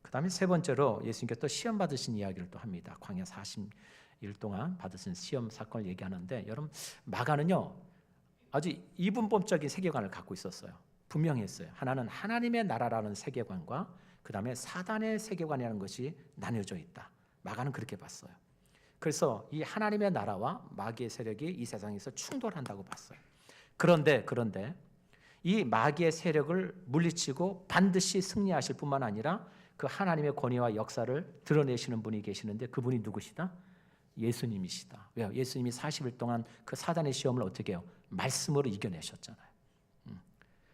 그 다음에 세 번째로 예수님께서 또 시험 받으신 이야기를 또 합니다. 광야 40일 동안 받으신 시험 사건을 얘기하는데 여러분 마가는요 아주 이분법적인 세계관을 갖고 있었어요. 분명했어요. 하나는 하나님의 나라라는 세계관과 그 다음에 사단의 세계관이라는 것이 나뉘어져 있다. 마가는 그렇게 봤어요. 그래서 이 하나님의 나라와 마귀의 세력이 이 세상에서 충돌한다고 봤어요. 그런데 이 마귀의 세력을 물리치고 반드시 승리하실 뿐만 아니라 그 하나님의 권위와 역사를 드러내시는 분이 계시는데 그분이 누구시다? 예수님이시다. 왜요? 예수님이 40일 동안 그 사단의 시험을 어떻게 해요? 말씀으로 이겨내셨잖아요.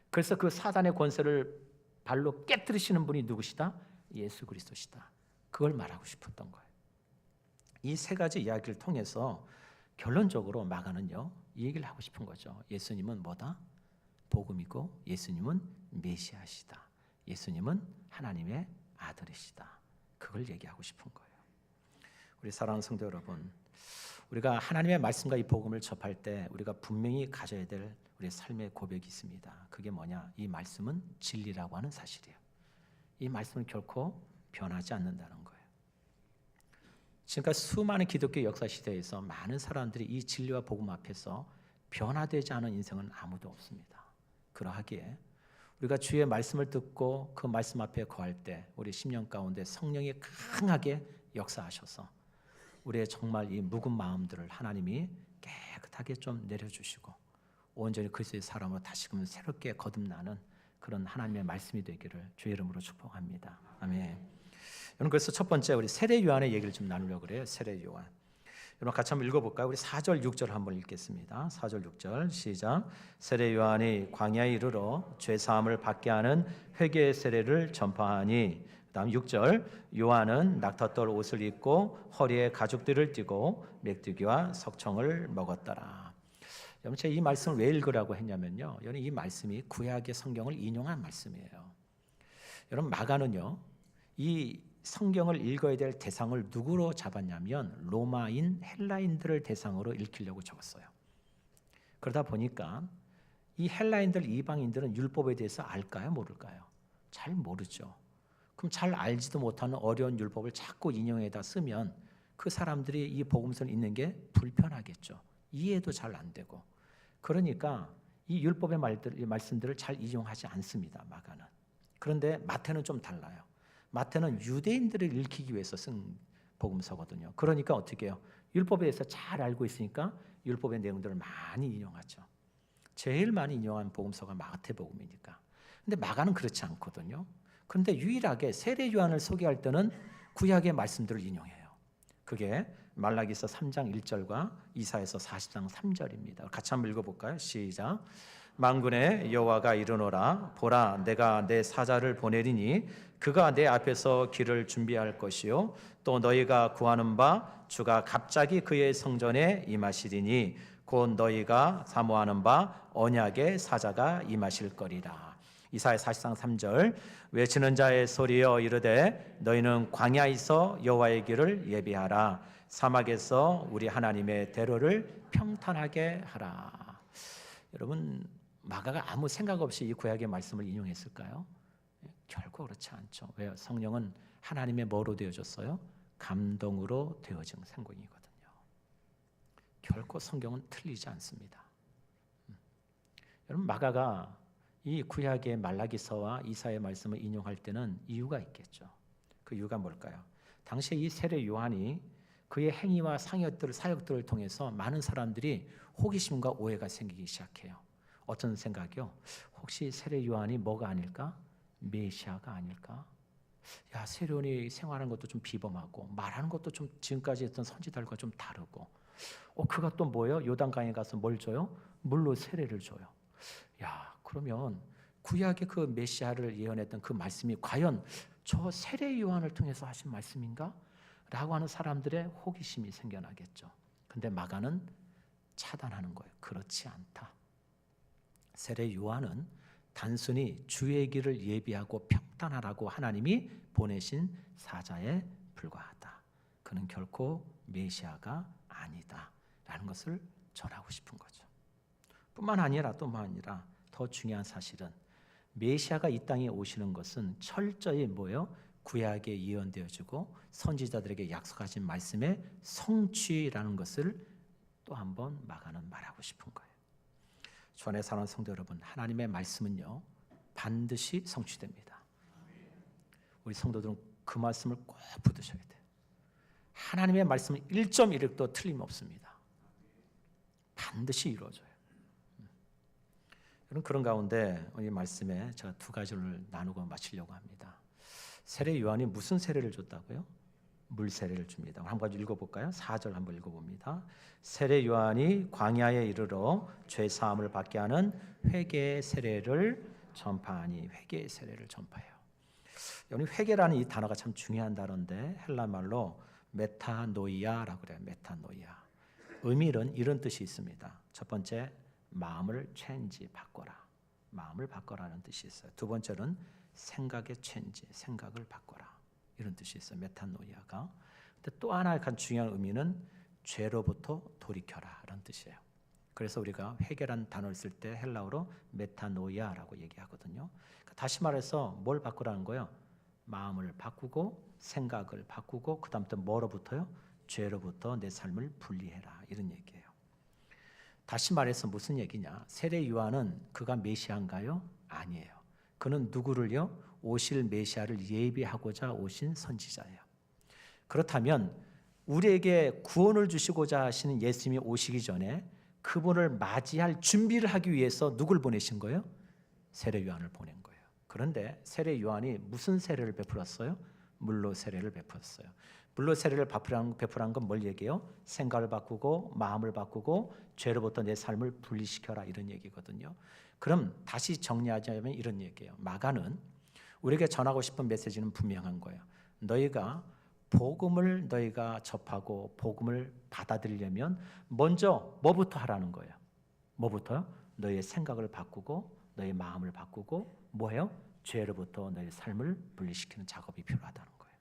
그래서 그 사단의 권세를 발로 깨뜨리시는 분이 누구시다? 예수 그리스도시다. 그걸 말하고 싶었던 거예요. 이 세 가지 이야기를 통해서 결론적으로 마가는요 이 얘기를 하고 싶은 거죠. 예수님은 뭐다? 복음이고 예수님은 메시아시다. 예수님은 하나님의 아들이시다. 그걸 얘기하고 싶은 거예요. 우리 사랑하는 성도 여러분, 우리가 하나님의 말씀과 이 복음을 접할 때 우리가 분명히 가져야 될 우리의 삶의 고백이 있습니다. 그게 뭐냐? 이 말씀은 진리라고 하는 사실이에요. 이 말씀은 결코 변하지 않는다는 거예요. 지금까지 수많은 기독교 역사 시대에서 많은 사람들이 이 진리와 복음 앞에서 변화되지 않은 인생은 아무도 없습니다. 그러하기에 우리가 주의 말씀을 듣고 그 말씀 앞에 거할 때 우리 심령 가운데 성령이 강하게 역사하셔서 우리의 정말 이 묵은 마음들을 하나님이 깨끗하게 좀 내려주시고 온전히 그리스도의 사람으로 다시금 새롭게 거듭나는 그런 하나님의 말씀이 되기를 주의 이름으로 축복합니다. 아멘. 여러분 그래서 첫 번째 우리 세례 요한의 얘기를 좀 나누려고 그래요. 세례 요한. 여러분 같이 한번 읽어볼까요? 우리 4절 6절 한번 읽겠습니다. 4절 6절 시작. 세례 요한이 광야에 이르러 죄 사함을 받게 하는 회개의 세례를 전파하니 다음 6절 요한은 낙타털 옷을 입고 허리에 가죽들을 띠고 메뚜기와 석청을 먹었더라. 여러분 제가 이 말씀을 왜 읽으라고 했냐면요. 여러분 이 말씀이 구약의 성경을 인용한 말씀이에요. 여러분 마가는요. 이 성경을 읽어야 될 대상을 누구로 잡았냐면 로마인 헬라인들을 대상으로 읽히려고 적었어요. 그러다 보니까 이 헬라인들 이방인들은 율법에 대해서 알까요? 모를까요? 잘 모르죠. 그럼 잘 알지도 못하는 어려운 율법을 자꾸 인용해다 쓰면 그 사람들이 이 복음서를 읽는 게 불편하겠죠. 이해도 잘 안 되고. 그러니까 이 율법의 말씀들을 잘 인용하지 않습니다. 마가는. 그런데 마태는 좀 달라요. 마태는 유대인들을 읽히기 위해서 쓴 복음서거든요. 그러니까 어떻게 해요? 율법에 대해서 잘 알고 있으니까 율법의 내용들을 많이 인용하죠. 제일 많이 인용한 복음서가 마태복음이니까. 근데 마가는 그렇지 않거든요. 그런데 유일하게 세례 요한을 소개할 때는 구약의 말씀들을 인용해요. 그게 말라기서 3장 1절과 이사야서 40장 3절입니다. 같이 한번 읽어볼까요? 시작. 만군의 여호와가 이르노라 보라 내가 내 사자를 보내리니 그가 내 앞에서 길을 준비할 것이요 또 너희가 구하는 바 주가 갑자기 그의 성전에 임하시리니 곧 너희가 사모하는 바 언약의 사자가 임하실 거리라. 이사야 40장 3절 외치는 자의 소리여 이르되 너희는 광야에서 여호와의 길을 예비하라 사막에서 우리 하나님의 대로를 평탄하게 하라. 여러분 마가가 아무 생각 없이 이 구약의 말씀을 인용했을까요? 결코 그렇지 않죠. 왜요? 성령은 하나님의 뭐로 되어졌어요? 감동으로 되어진 생명이거든요. 결코 성경은 틀리지 않습니다. 여러분 마가가 이 구약의 말라기서와 이사야의 말씀을 인용할 때는 이유가 있겠죠. 그 이유가 뭘까요? 당시에 이 세례 요한이 그의 행위와 사역들을 통해서 많은 사람들이 호기심과 오해가 생기기 시작해요. 어떤 생각이요? 혹시 세례 요한이 뭐가 아닐까? 메시아가 아닐까? 야, 세례 요한이 생활하는 것도 좀 비범하고 말하는 것도 좀 지금까지 했던 선지자들과 좀 다르고 그가 또 뭐예요? 요단강에 가서 뭘 줘요? 물로 세례를 줘요. 야, 그러면 구약의 그 메시아를 예언했던 그 말씀이 과연 저 세례 요한을 통해서 하신 말씀인가? 라고 하는 사람들의 호기심이 생겨나겠죠. 근데 마가는 차단하는 거예요. 그렇지 않다. 세례 요한은 단순히 주의 길을 예비하고 평탄하라고 하나님이 보내신 사자에 불과하다. 그는 결코 메시아가 아니다. 라는 것을 전하고 싶은 거죠. 뿐만 아니라 더 중요한 사실은 메시아가 이 땅에 오시는 것은 철저히 뭐예요? 구약에 예언되어지고 선지자들에게 약속하신 말씀의 성취라는 것을 또 한번 마가는 말하고 싶은 거예요. 주 안에 사랑하는 성도 여러분, 하나님의 말씀은요 반드시 성취됩니다. 우리 성도들은 그 말씀을 꼭 붙드셔야 돼요. 하나님의 말씀은 1.1획도 틀림없습니다. 반드시 이루어져요. 여러분 그런 가운데 이 말씀에 제가 두 가지를 나누고 마치려고 합니다. 세례 요한이 무슨 세례를 줬다고요? 물 세례를 줍니다. 한 가지 읽어볼까요? 4절 한번 읽어봅니다. 세례 요한이 광야에 이르러 죄 사함을 받게 하는 회개의 세례를 전파하니 회개의 세례를 전파해요. 여기 회개라는 이 단어가 참 중요한 단어인데 헬라 말로 메타노이아라고 그래요. 메타노이아. 의미는 이런 뜻이 있습니다. 첫 번째 마음을 체인지 바꿔라. 마음을 바꿔라는 뜻이 있어요. 두 번째는 생각의 체인지, 생각을 바꿔라. 이런 뜻이 있어요. 메타노이아가. 근데 또 하나의 간 중요한 의미는 죄로부터 돌이켜라 라는 뜻이에요. 그래서 우리가 회개란 단어를 쓸 때 헬라어로 메타노이아라고 얘기하거든요. 그러니까 다시 말해서 뭘 바꾸라는 거예요? 마음을 바꾸고 생각을 바꾸고 그 다음부터 뭐로부터요? 죄로부터 내 삶을 분리해라 이런 얘기예요. 다시 말해서 무슨 얘기냐? 세례 요한은 그가 메시아인가요? 아니에요. 그는 누구를요? 오실 메시아를 예비하고자 오신 선지자예요. 그렇다면 우리에게 구원을 주시고자 하시는 예수님이 오시기 전에 그분을 맞이할 준비를 하기 위해서 누굴 보내신 거예요? 세례 요한을 보낸 거예요. 그런데 세례 요한이 무슨 세례를 베풀었어요? 물로 세례를 베풀었어요. 물로 세례를 베풀한 건 뭘 얘기해요? 생각을 바꾸고 마음을 바꾸고 죄로부터 내 삶을 분리시켜라 이런 얘기거든요. 그럼 다시 정리하자면 이런 얘기예요. 마가는 우리에게 전하고 싶은 메시지는 분명한 거예요. 너희가 복음을 접하고 복음을 받아들이려면 먼저 뭐부터 하라는 거예요? 뭐부터요? 너희의 생각을 바꾸고 너희의 마음을 바꾸고 뭐예요? 죄로부터 너희의 삶을 분리시키는 작업이 필요하다는 거예요.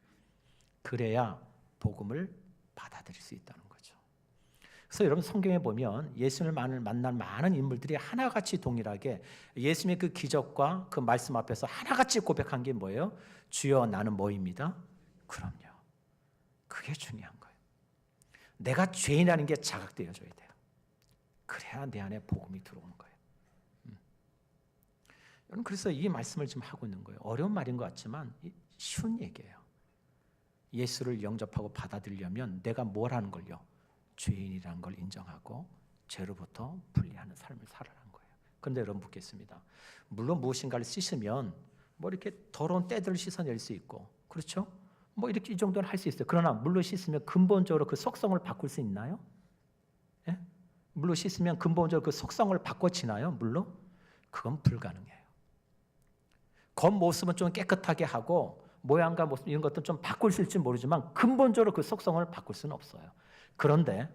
그래야 복음을 받아들일 수 있다는 거죠. 그래서 여러분 성경에 보면 예수님을 만난 많은 인물들이 하나같이 동일하게 예수님의 그 기적과 그 말씀 앞에서 하나같이 고백한 게 뭐예요? 주여 나는 뭐입니다? 그럼요. 그게 중요한 거예요. 내가 죄인이라는 게 자각되어져야 돼요. 그래야 내 안에 복음이 들어오는 거예요. 여러분 그래서 이 말씀을 지금 하고 있는 거예요. 어려운 말인 것 같지만 쉬운 얘기예요. 예수를 영접하고 받아들이려면 내가 뭘 하는 걸요? 죄인이라는 걸 인정하고 죄로부터 분리하는 삶을 살아라는 거예요. 그런데 여러분 묻겠습니다. 물론 무엇인가를 씻으면 뭐 이렇게 더러운 때들을 씻어낼 수 있고 그렇죠? 뭐 이렇게 이 정도는 할 수 있어요. 그러나 물로 씻으면 근본적으로 그 속성을 바꿀 수 있나요? 예? 물로 씻으면 근본적으로 그 속성을 바꿔지나요? 물로? 그건 불가능해요. 겉모습은 좀 깨끗하게 하고 모양과 모습 이런 것도 좀 바꿀 수 있을지 모르지만 근본적으로 그 속성을 바꿀 수는 없어요. 그런데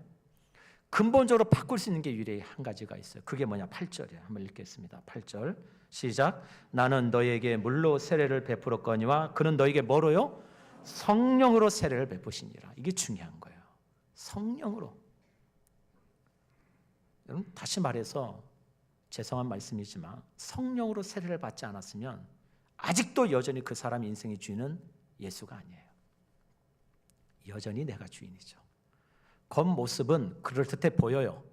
근본적으로 바꿀 수 있는 게 유일히 한 가지가 있어요. 그게 뭐냐? 8절이에요. 한번 읽겠습니다. 8절 시작. 나는 너희에게 물로 세례를 베풀었거니와 그는 너희에게 뭐로요? 성령으로 세례를 베푸시니라. 이게 중요한 거예요. 성령으로. 여러분 다시 말해서 죄송한 말씀이지만 성령으로 세례를 받지 않았으면 아직도 여전히 그 사람 인생의 주인은 예수가 아니에요. 여전히 내가 주인이죠. 겉모습은 그럴듯해 보여요.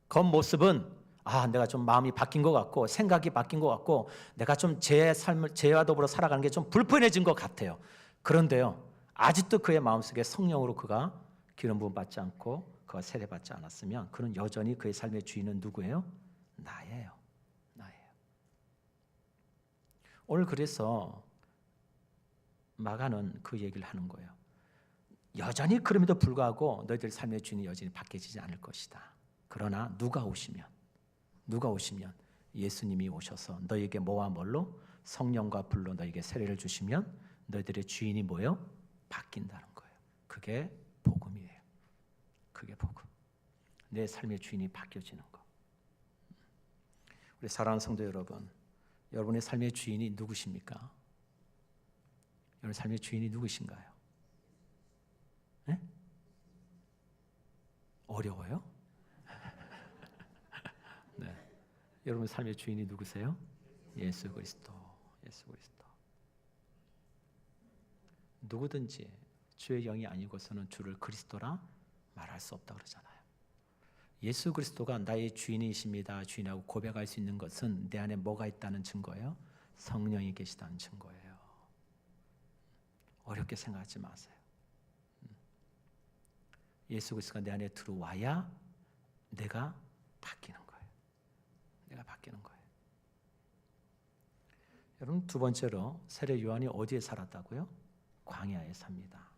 겉모습은 내가 좀 마음이 바뀐 것 같고 생각이 바뀐 것 같고 내가 좀 제 삶을 죄와 더불어 살아가는 게 좀 불편해진 것 같아요. 그런데요, 아직도 그의 마음속에 성령으로 그가 기름 부음 받지 않고 그가 세례 받지 않았으면 그는 여전히 그의 삶의 주인은 누구예요? 나예요. 오늘 그래서 마가는 그 얘기를 하는 거예요. 여전히 그럼에도 불구하고 너희들 삶의 주인이 여전히 바뀌지 않을 것이다. 그러나 누가 오시면 예수님이 오셔서 너희에게 뭐와 뭘로? 성령과 불로 너희에게 세례를 주시면 너희들의 주인이 뭐예요? 바뀐다는 거예요. 그게 복음이에요. 그게 복음. 내 삶의 주인이 바뀌어지는 거. 우리 사랑하는 성도 여러분, 여러분의 삶의 주인이 누구십니까? 여러분 삶의 주인이 누구신가요? 네? 어려워요? 네. 여러분 삶의 주인이 누구세요? 예수 그리스도. 누구든지 주의 영이 아니고서는 주를 그리스도라 말할 수 없다 그러잖아요. 예수 그리스도가 나의 주인이십니다. 주인하고 고백할 수 있는 것은 내 안에 뭐가 있다는 증거예요? 성령이 계시다는 증거예요. 어렵게 생각하지 마세요. 예수 그리스도가 내 안에 들어와야 내가 바뀌는 거예요. 여러분 두 번째로 세례 요한이 어디에 살았다고요? 광야에 삽니다.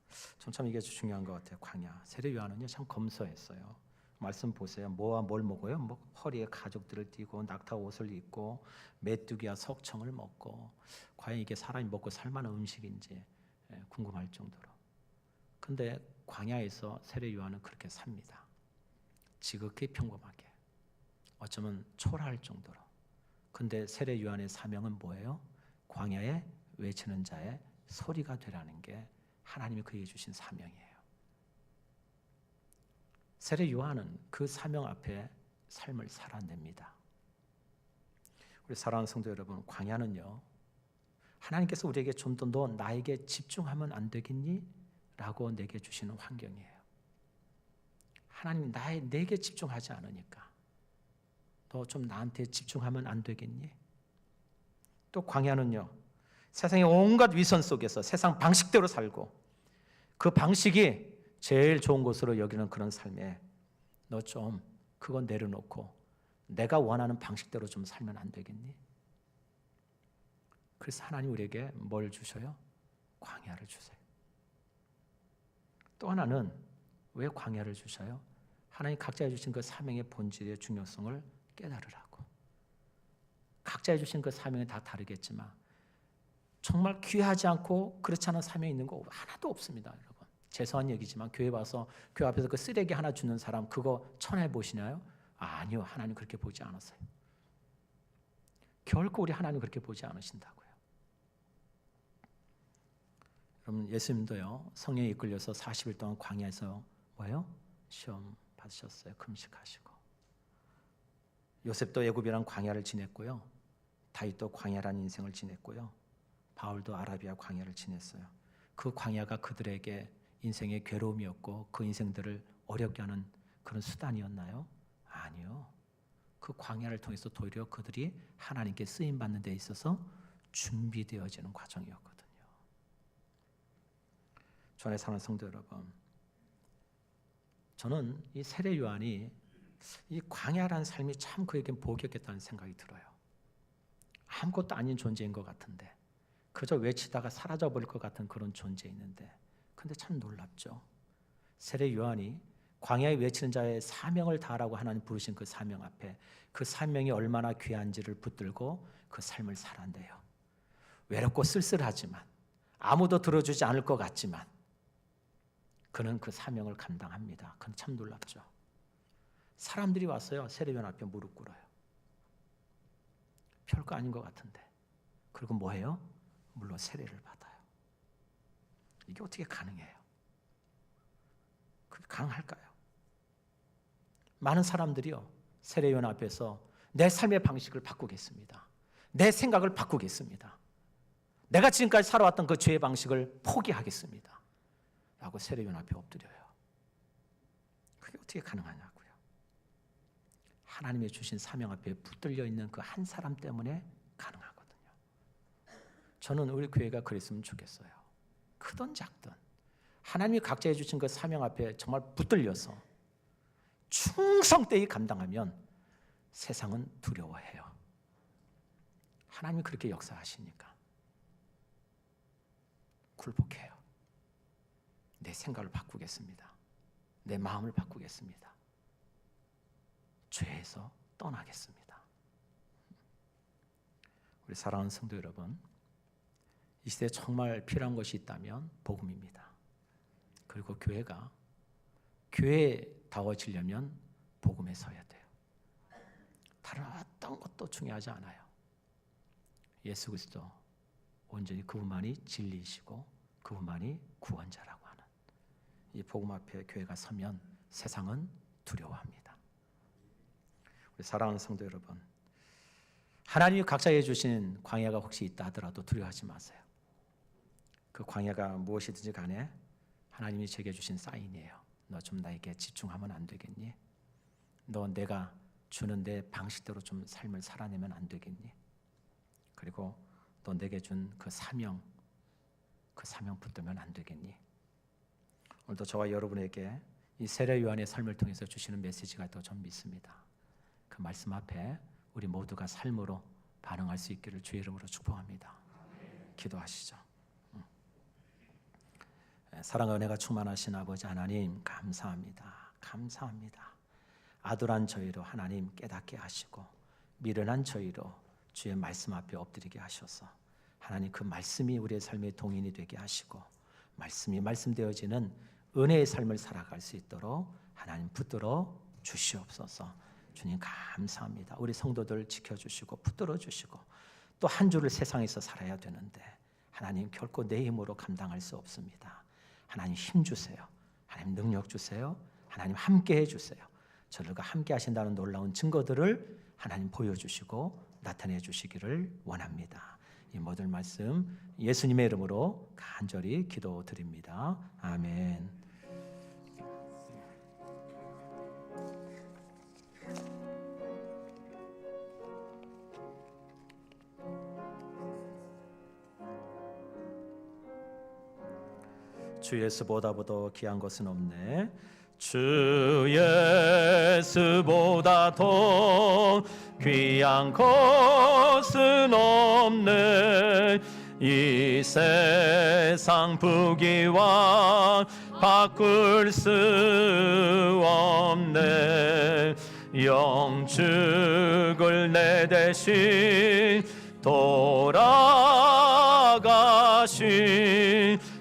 참 이게 중요한 것 같아요. 광야. 세례 요한은요 참 검소했어요. 말씀 보세요. 뭐와 뭘 먹어요? 허리에 가죽들을 띠고 낙타 옷을 입고 메뚜기와 석청을 먹고 과연 이게 사람이 먹고 살만한 음식인지 궁금할 정도로. 근데 광야에서 세례 요한은 그렇게 삽니다. 지극히 평범하게. 어쩌면 초라할 정도로. 근데 세례 요한의 사명은 뭐예요? 광야에 외치는 자의 소리가 되라는 게 하나님이 그에게 주신 사명이에요. 세례 요한은 그 사명 앞에 삶을 살아냅니다. 우리 사랑하는 성도 여러분, 광야는요 하나님께서 우리에게 좀 더 너 나에게 집중하면 안 되겠니? 라고 내게 주시는 환경이에요. 하나님 내게 집중하지 않으니까 너 좀 나한테 집중하면 안 되겠니? 또 광야는요 세상의 온갖 위선 속에서 세상 방식대로 살고 그 방식이 제일 좋은 것으로 여기는 그런 삶에 너 좀 그건 내려놓고 내가 원하는 방식대로 좀 살면 안 되겠니? 그래서 하나님 우리에게 뭘 주셔요? 광야를 주세요. 또 하나는 왜 광야를 주셔요? 하나님 각자에 주신 그 사명의 본질의 중요성을 깨달으라고. 각자에 주신 그 사명이 다 다르겠지만 정말 귀하지 않고 그렇지 않은 사명이 있는 거 하나도 없습니다. 여러분 죄송한 얘기지만 교회 와서 교회 앞에서 그 쓰레기 하나 주는 사람 그거 천해 보시나요? 아니요. 하나님 그렇게 보지 않았어요. 결코 우리 하나님 그렇게 보지 않으신다고요. 여러분 예수님도요 성령에 이끌려서 40일 동안 광야에서 뭐예요? 시험 받으셨어요. 금식하시고. 요셉도 애굽이란 광야를 지냈고요. 다윗도 광야라는 인생을 지냈고요. 바울도 아라비아 광야를 지냈어요. 그 광야가 그들에게 인생의 괴로움이었고 그 인생들을 어렵게 하는 그런 수단이었나요? 아니요. 그 광야를 통해서 도리어 그들이 하나님께 쓰임받는 데 있어서 준비되어지는 과정이었거든요. 주 안에 사는 성도 여러분, 저는 이 세례 요한이 이 광야라는 삶이 참 그에겐 복이었겠다는 생각이 들어요. 아무것도 아닌 존재인 것 같은데 그저 외치다가 사라져버릴 것 같은 그런 존재 있는데, 근데 참 놀랍죠. 세례 요한이 광야에 외치는 자의 사명을 다하라고 하나님 부르신 그 사명 앞에 그 사명이 얼마나 귀한지를 붙들고 그 삶을 살았는데요. 외롭고 쓸쓸하지만, 아무도 들어주지 않을 것 같지만 그는 그 사명을 감당합니다. 그건 참 놀랍죠. 사람들이 왔어요. 세례 요한 앞에 무릎 꿇어요. 별거 아닌 것 같은데. 그리고 뭐해요? 물론 세례를 받아요. 이게 어떻게 가능해요? 그게 가능할까요? 많은 사람들이요, 세례 요한 앞에서 내 삶의 방식을 바꾸겠습니다. 내 생각을 바꾸겠습니다. 내가 지금까지 살아왔던 그 죄의 방식을 포기하겠습니다 라고 세례 요한 앞에 엎드려요. 그게 어떻게 가능하냐고요. 하나님의 주신 사명 앞에 붙들려 있는 그 한 사람 때문에 가능하거든요. 저는 우리 교회가 그랬으면 좋겠어요. 크든 작든 하나님이 각자에 주신 그 사명 앞에 정말 붙들려서 충성되이 감당하면 세상은 두려워해요. 하나님이 그렇게 역사하시니까 굴복해요. 내 생각을 바꾸겠습니다. 내 마음을 바꾸겠습니다. 죄에서 떠나겠습니다. 우리 사랑하는 성도 여러분, 이 시대에 정말 필요한 것이 있다면 복음입니다. 그리고 교회가 교회다워지려면 복음에 서야 돼요. 다른 어떤 것도 중요하지 않아요. 예수 그리스도 온전히 그분만이 진리이시고 그분만이 구원자라고 하는 이 복음 앞에 교회가 서면 세상은 두려워합니다. 우리 사랑하는 성도 여러분, 하나님이 각자에 주신 광야가 혹시 있다 하더라도 두려워하지 마세요. 그 광야가 무엇이든지 간에 하나님이 제게 주신 사인이에요. 너 좀 나에게 집중하면 안 되겠니? 너 내가 주는 내 방식대로 좀 삶을 살아내면 안 되겠니? 그리고 너 내게 준 그 사명 붙들면 안 되겠니? 오늘도 저와 여러분에게 이 세례 요한의 삶을 통해서 주시는 메시지가 있다고 저는 믿습니다. 그 말씀 앞에 우리 모두가 삶으로 반응할 수 있기를 주의 이름으로 축복합니다. 기도하시죠. 사랑과 은혜가 충만하신 아버지 하나님, 감사합니다. 감사합니다. 아들한 저희로 하나님 깨닫게 하시고 미련한 저희로 주의 말씀 앞에 엎드리게 하셔서 하나님 그 말씀이 우리의 삶의 동인이 되게 하시고 말씀이 말씀되어지는 은혜의 삶을 살아갈 수 있도록 하나님 붙들어 주시옵소서. 주님 감사합니다. 우리 성도들 지켜주시고 붙들어 주시고 또 한 주를 세상에서 살아야 되는데 하나님 결코 내 힘으로 감당할 수 없습니다. 하나님 힘 주세요. 하나님 능력 주세요. 하나님 함께 해주세요. 저들과 함께 하신다는 놀라운 증거들을 하나님 보여주시고 나타내 주시기를 원합니다. 이 모든 말씀 예수님의 이름으로 간절히 기도드립니다. 아멘. 주 예수보다도 귀한 것은 없네. 주 예수보다 더 귀한 것은 없네. 이 세상 부귀와 바꿀 수 없네. 영축을 내 대신 돌아가신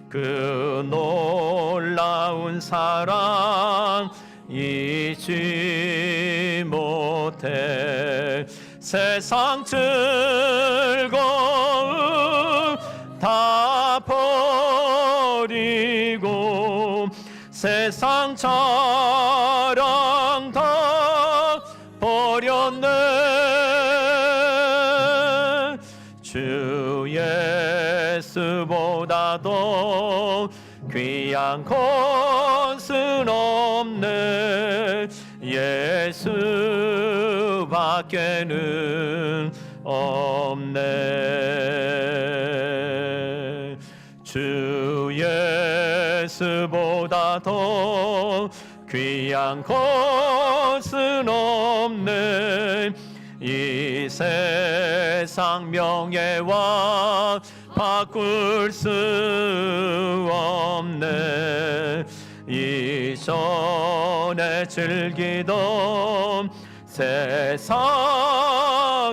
그 놀라운 사랑 잊지 못해. 세상 즐거움 다 버리고 세상 자랑 다 버렸네. 주 예수보다도 귀한 것은 없네. 예수밖에는 없네. 주 예수보다 더 귀한 것은 없네. 이 세상 명예와 바꿀 수 없네. 이전에 즐기던 세상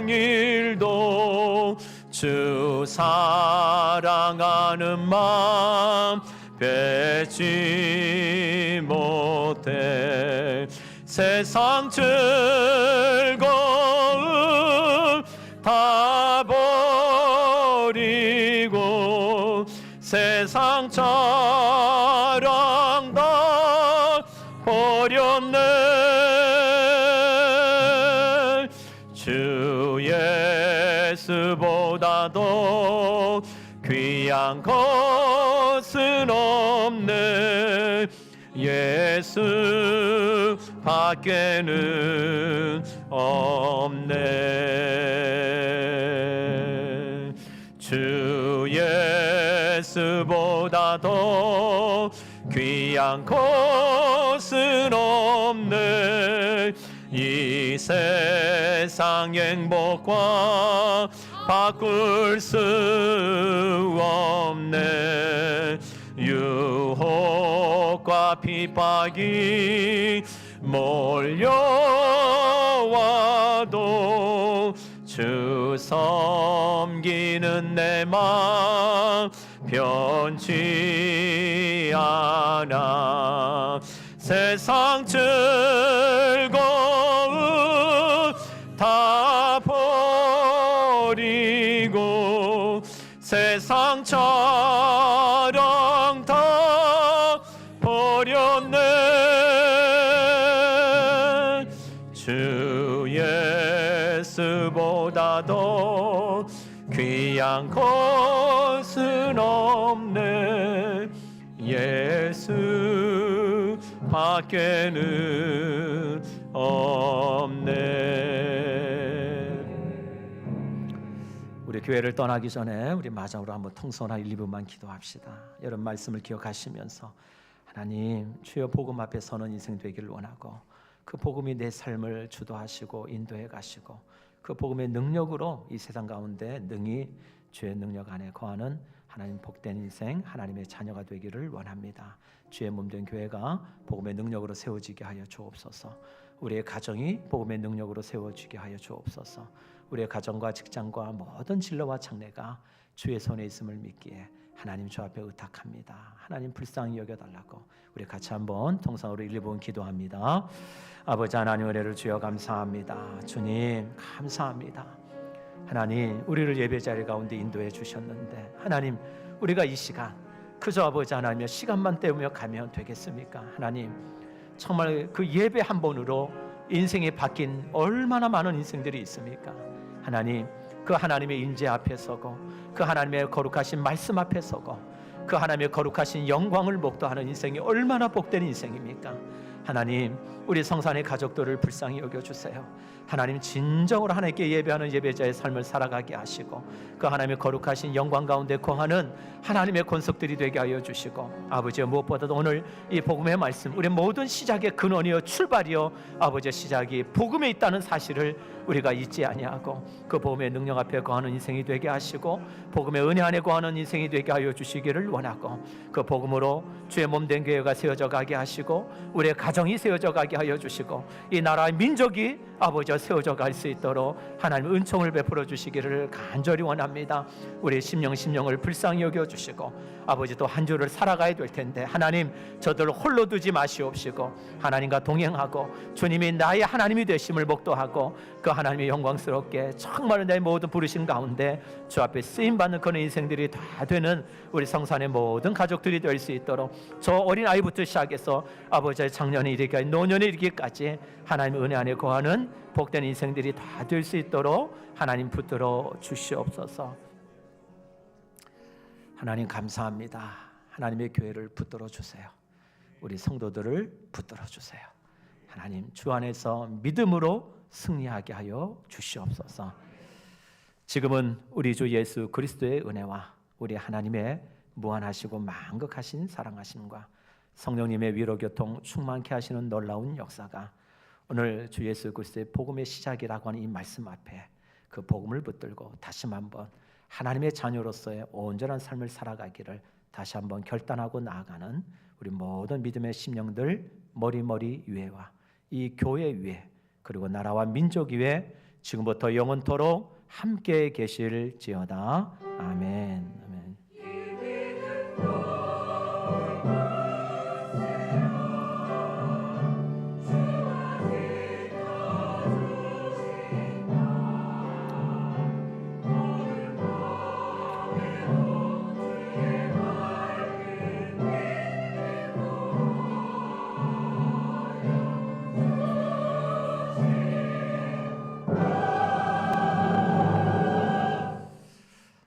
일도 주 사랑하는 마음 빼지 못해. 세상 즐거움 다 버리고 세상 자랑 다 버렸네. 주 예수보다도 귀한 것은 없네. 예수 밖에는 없네. 주 예수보다도 귀한 것은 없네. 이 세상 행복과 바꿀 수 없네. 유혹과 핍박이 몰려와도 주 섬기는 내 마음 변치 않아. 세상 즐거움 다 버리고 세상 자랑 다 버렸네. 주 예수보다도 귀한 것은 없네. 예수 밖에는 없네. 우리 교회를 떠나기 전에 우리 마지막으로 한번 통성한 1, 2분만 기도합시다. 여러분 말씀을 기억하시면서 하나님 주여 복음 앞에 서는 인생 되기를 원하고 그 복음이 내 삶을 주도하시고 인도해 가시고 그 복음의 능력으로 이 세상 가운데 능히 주의 능력 안에 거하는 하나님 복된 인생 하나님의 자녀가 되기를 원합니다. 주의 몸된 교회가 복음의 능력으로 세워지게 하여 주옵소서. 우리의 가정이 복음의 능력으로 세워지게 하여 주옵소서. 우리의 가정과 직장과 모든 진로와 장래가 주의 손에 있음을 믿기에 하나님 주 앞에 의탁합니다. 하나님 불쌍히 여겨달라고 우리 같이 한번 통성으로 1, 2분 기도합니다. 아버지 하나님 은혜를 주여 감사합니다. 주님 감사합니다. 하나님 우리를 예배 자리 가운데 인도해 주셨는데 하나님 우리가 이 시간 그저 아버지 하나님의 시간만 때우며 가면 되겠습니까? 하나님 정말 그 예배 한 번으로 인생이 바뀐 얼마나 많은 인생들이 있습니까? 하나님 그 하나님의 인재 앞에 서고 그 하나님의 거룩하신 말씀 앞에 서고 그 하나님의 거룩하신 영광을 목도하는 인생이 얼마나 복된 인생입니까? 하나님 우리 성산의 가족들을 불쌍히 여겨주세요. 하나님 진정으로 하나님께 예배하는 예배자의 삶을 살아가게 하시고 그 하나님의 거룩하신 영광 가운데 거하는 하나님의 권속들이 되게 하여 주시고 아버지 무엇보다도 오늘 이 복음의 말씀 우리 모든 시작의 근원이요 출발이요 아버지 시작이 복음에 있다는 사실을 우리가 잊지 아니하고 그 복음의 능력 앞에 거하는 인생이 되게 하시고 복음의 은혜 안에 거하는 인생이 되게 하여 주시기를 원하고 그 복음으로 주의 몸된 교회가 세워져 가게 하시고 우리의 가정이 세워져 가게 하여 주시고 이 나라의 민족이 아버지와 세워져 갈 수 있도록 하나님 은총을 베풀어 주시기를 간절히 원합니다. 우리 심령을 불쌍히 여겨 주시고 아버지 또 한 주를 살아가야 될 텐데 하나님 저들을 홀로 두지 마시옵시고 하나님과 동행하고 주님이 나의 하나님이 되심을 목도하고 그 하나님의 영광스럽게 정말 내 모든 부르심 가운데 주 앞에 쓰임받는 그런 인생들이 다 되는 우리 성산의 모든 가족들이 될 수 있도록 저 어린 아이부터 시작해서 아버지의 장년에 이르기까지 노년에 이르기까지 하나님의 은혜 안에 거하는 복된 인생들이 다 될 수 있도록 하나님 붙들어 주시옵소서. 하나님 감사합니다. 하나님의 교회를 붙들어 주세요. 우리 성도들을 붙들어 주세요. 하나님 주 안에서 믿음으로 승리하게 하여 주시옵소서. 지금은 우리 주 예수 그리스도의 은혜와 우리 하나님의 무한하시고 만극하신 사랑하심과 성령님의 위로교통 충만케 하시는 놀라운 역사가 오늘 주 예수 그리스도의 복음의 시작이라고 하는 이 말씀 앞에 그 복음을 붙들고 다시 한번 하나님의 자녀로서의 온전한 삶을 살아가기를 다시 한번 결단하고 나아가는 우리 모든 믿음의 심령들 머리머리 위에와 이 교회 위에 그리고 나라와 민족 위에 지금부터 영원토록 함께 계실지어다. 아멘. 아멘.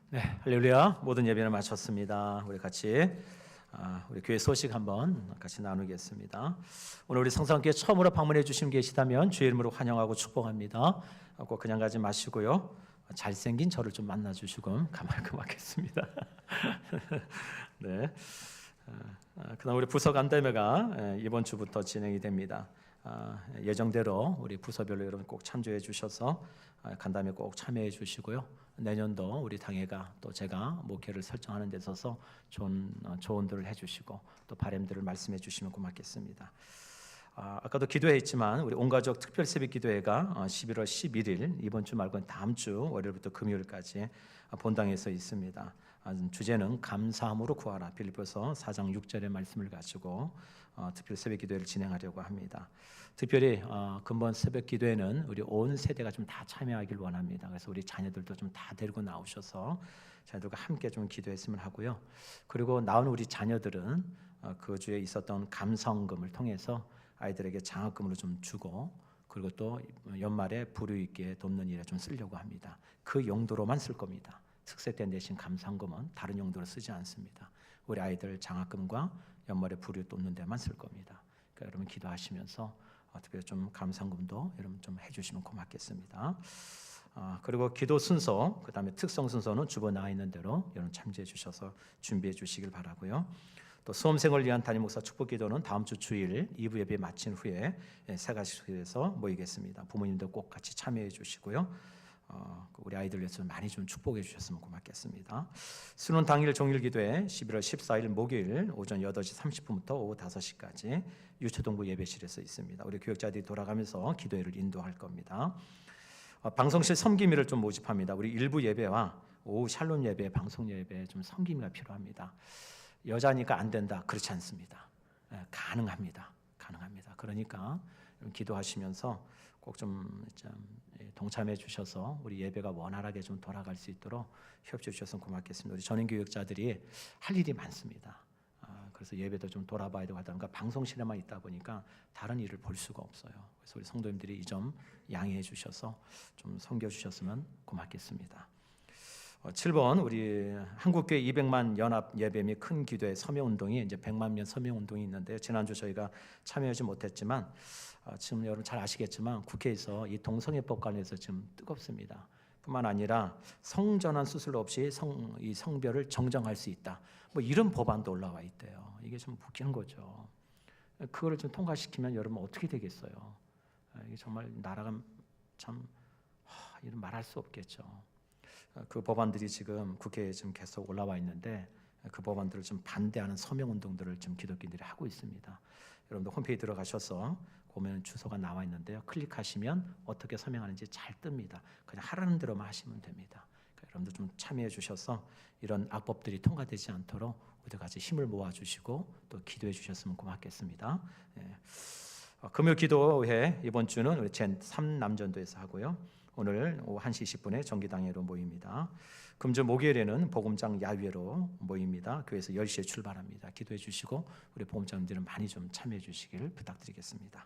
네, 할렐루야. 모든 예배를 마쳤습니다. 우리 같이 우리 교회 소식 한번 같이 나누겠습니다. 오늘 우리 성산교회 처음으로 방문해 주신 계시다면 주의 이름으로 환영하고 축복합니다. 꼭 그냥 가지 마시고요. 잘생긴 저를 좀 만나 주시고 가만하겠습니다. 네. 그다음 우리 부서 간담회가 이번 주부터 진행이 됩니다. 예정대로 우리 부서별로 여러분 꼭 참조해 주셔서 간담회 꼭 참여해 주시고요. 내년도 우리 당회가 또 제가 목회를 설정하는 데 있어서 좋은 조언들을 해주시고 또 바람들을 말씀해 주시면 고맙겠습니다. 아까도 기도했지만 우리 온가족 특별 새벽 기도회가 11월 11일 이번 주 말고는 다음 주 월요일부터 금요일까지 본당에서 있습니다. 주제는 감사함으로 구하라. 빌립보서 4장 6절의 말씀을 가지고 특별 새벽 기도회를 진행하려고 합니다. 특별히 근본 새벽 기도회는 우리 온 세대가 좀 다 참여하길 원합니다. 그래서 우리 자녀들도 좀 다 데리고 나오셔서 자녀들과 함께 좀 기도했으면 하고요. 그리고 나온 우리 자녀들은 그 주에 있었던 감성금을 통해서 아이들에게 장학금으로 좀 주고 그리고 또 연말에 불유 있게 돕는 일에 좀 쓰려고 합니다. 그 용도로만 쓸 겁니다. 특세 때 내신 감상금은 다른 용도로 쓰지 않습니다. 우리 아이들 장학금과 연말에 불유 돕는 데만 쓸 겁니다. 그러니까 여러분 기도하시면서 특별히 좀 감상금도 여러분 좀 해주시면 고맙겠습니다. 그리고 기도 순서, 그다음에 특성 순서는 주보 나와 있는 대로 여러분 참조해 주셔서 준비해 주시길 바라고요. 또 수험생을 위한 담임 목사 축복 기도는 다음 주 주일 2부 예배 마친 후에 새가시에서 모이겠습니다. 부모님도 꼭 같이 참여해 주시고요. 우리 아이들 위해서 많이 좀 축복해 주셨으면 고맙겠습니다. 수능 당일 종일 기도회 11월 14일 목요일 오전 8시 30분부터 오후 5시까지 유초동부 예배실에서 있습니다. 우리 교역자들이 돌아가면서 기도회를 인도할 겁니다. 방송실 섬김이를 좀 모집합니다. 우리 일부 예배와 오후 샬롬 예배, 방송 예배 좀 섬김이가 필요합니다. 여자니까 안 된다 그렇지 않습니다. 가능합니다. 그러니까 기도하시면서 꼭 좀 동참해 주셔서 우리 예배가 원활하게 좀 돌아갈 수 있도록 협조해 주셔서 고맙겠습니다. 우리 전임 교육자들이 할 일이 많습니다. 그래서 예배도 좀 돌아봐야 되고 하다 보니까 방송실에만 있다 보니까 다른 일을 볼 수가 없어요. 그래서 우리 성도님들이 이 점 양해해 주셔서 좀 섬겨 주셨으면 고맙겠습니다. 7번 우리 한국교회 200만 연합 예배 및 큰 기도회 서명 운동이 이제 100만 명 서명 운동이 있는데요. 지난주 저희가 참여하지 못했지만 지금 여러분 잘 아시겠지만 국회에서 이 동성애법 관련해서 지금 뜨겁습니다. 뿐만 아니라 성전환 수술 없이 이 성별을 정정할 수 있다. 뭐 이런 법안도 올라와 있대요. 이게 좀 웃기는 거죠. 그거를 좀 통과시키면 여러분 어떻게 되겠어요? 이게 정말 나라가 참 이런 말할 수 없겠죠. 그 법안들이 지금 국회에 지금 계속 올라와 있는데 그 법안들을 좀 반대하는 서명 운동들을 좀 기독교인들이 하고 있습니다. 여러분들 홈페이지 들어가셔서 보면 주소가 나와 있는데요. 클릭하시면 어떻게 서명하는지 잘 뜹니다. 그냥 하라는 대로만 하시면 됩니다. 그러니까 여러분들 좀 참여해 주셔서 이런 악법들이 통과되지 않도록 우리 같이 힘을 모아 주시고 또 기도해 주셨으면 고맙겠습니다. 금요 기도회 이번 주는 우리 제3남전도에서 하고요. 오늘 오후 1시 10분에 정기당회로 모입니다. 금주 목요일에는 복음장 야외로 모입니다. 교회에서 10시에 출발합니다. 기도해 주시고 우리 복음장님들은 많이 좀 참여해 주시길 부탁드리겠습니다.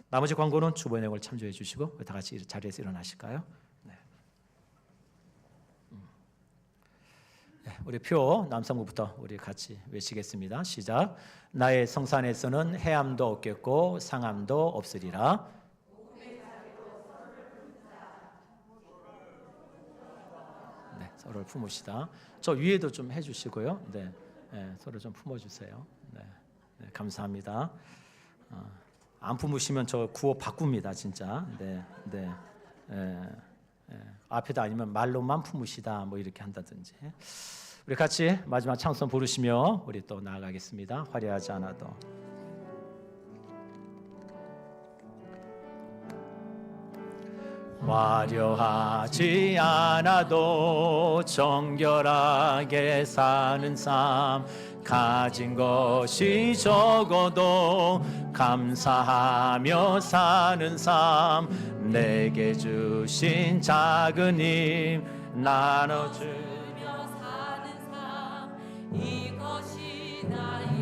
나머지 광고는 주보 내용을 참조해 주시고 다 같이 자리에서 일어나실까요? 네. 우리 표 남성부부터 우리 같이 외치겠습니다. 시작. 나의 성산에서는 해함도 없겠고 상함도 없으리라. 서로를 품으시다. 저 위에도 좀 해주시고요. 네, 서로 좀 품어주세요. 네, 감사합니다. 안 품으시면 저 구호 바꿉니다, 진짜. 네. 앞에다 아니면 말로만 품으시다 뭐 이렇게 한다든지. 우리 같이 마지막 찬송 부르시며 우리 또 나아가겠습니다. 화려하지 않아도. 화려하지 않아도 정결하게 사는 삶, 가진 것이 적어도 감사하며 사는 삶, 내게 주신 작은 힘 나눠주며 사는 삶, 이것이 나의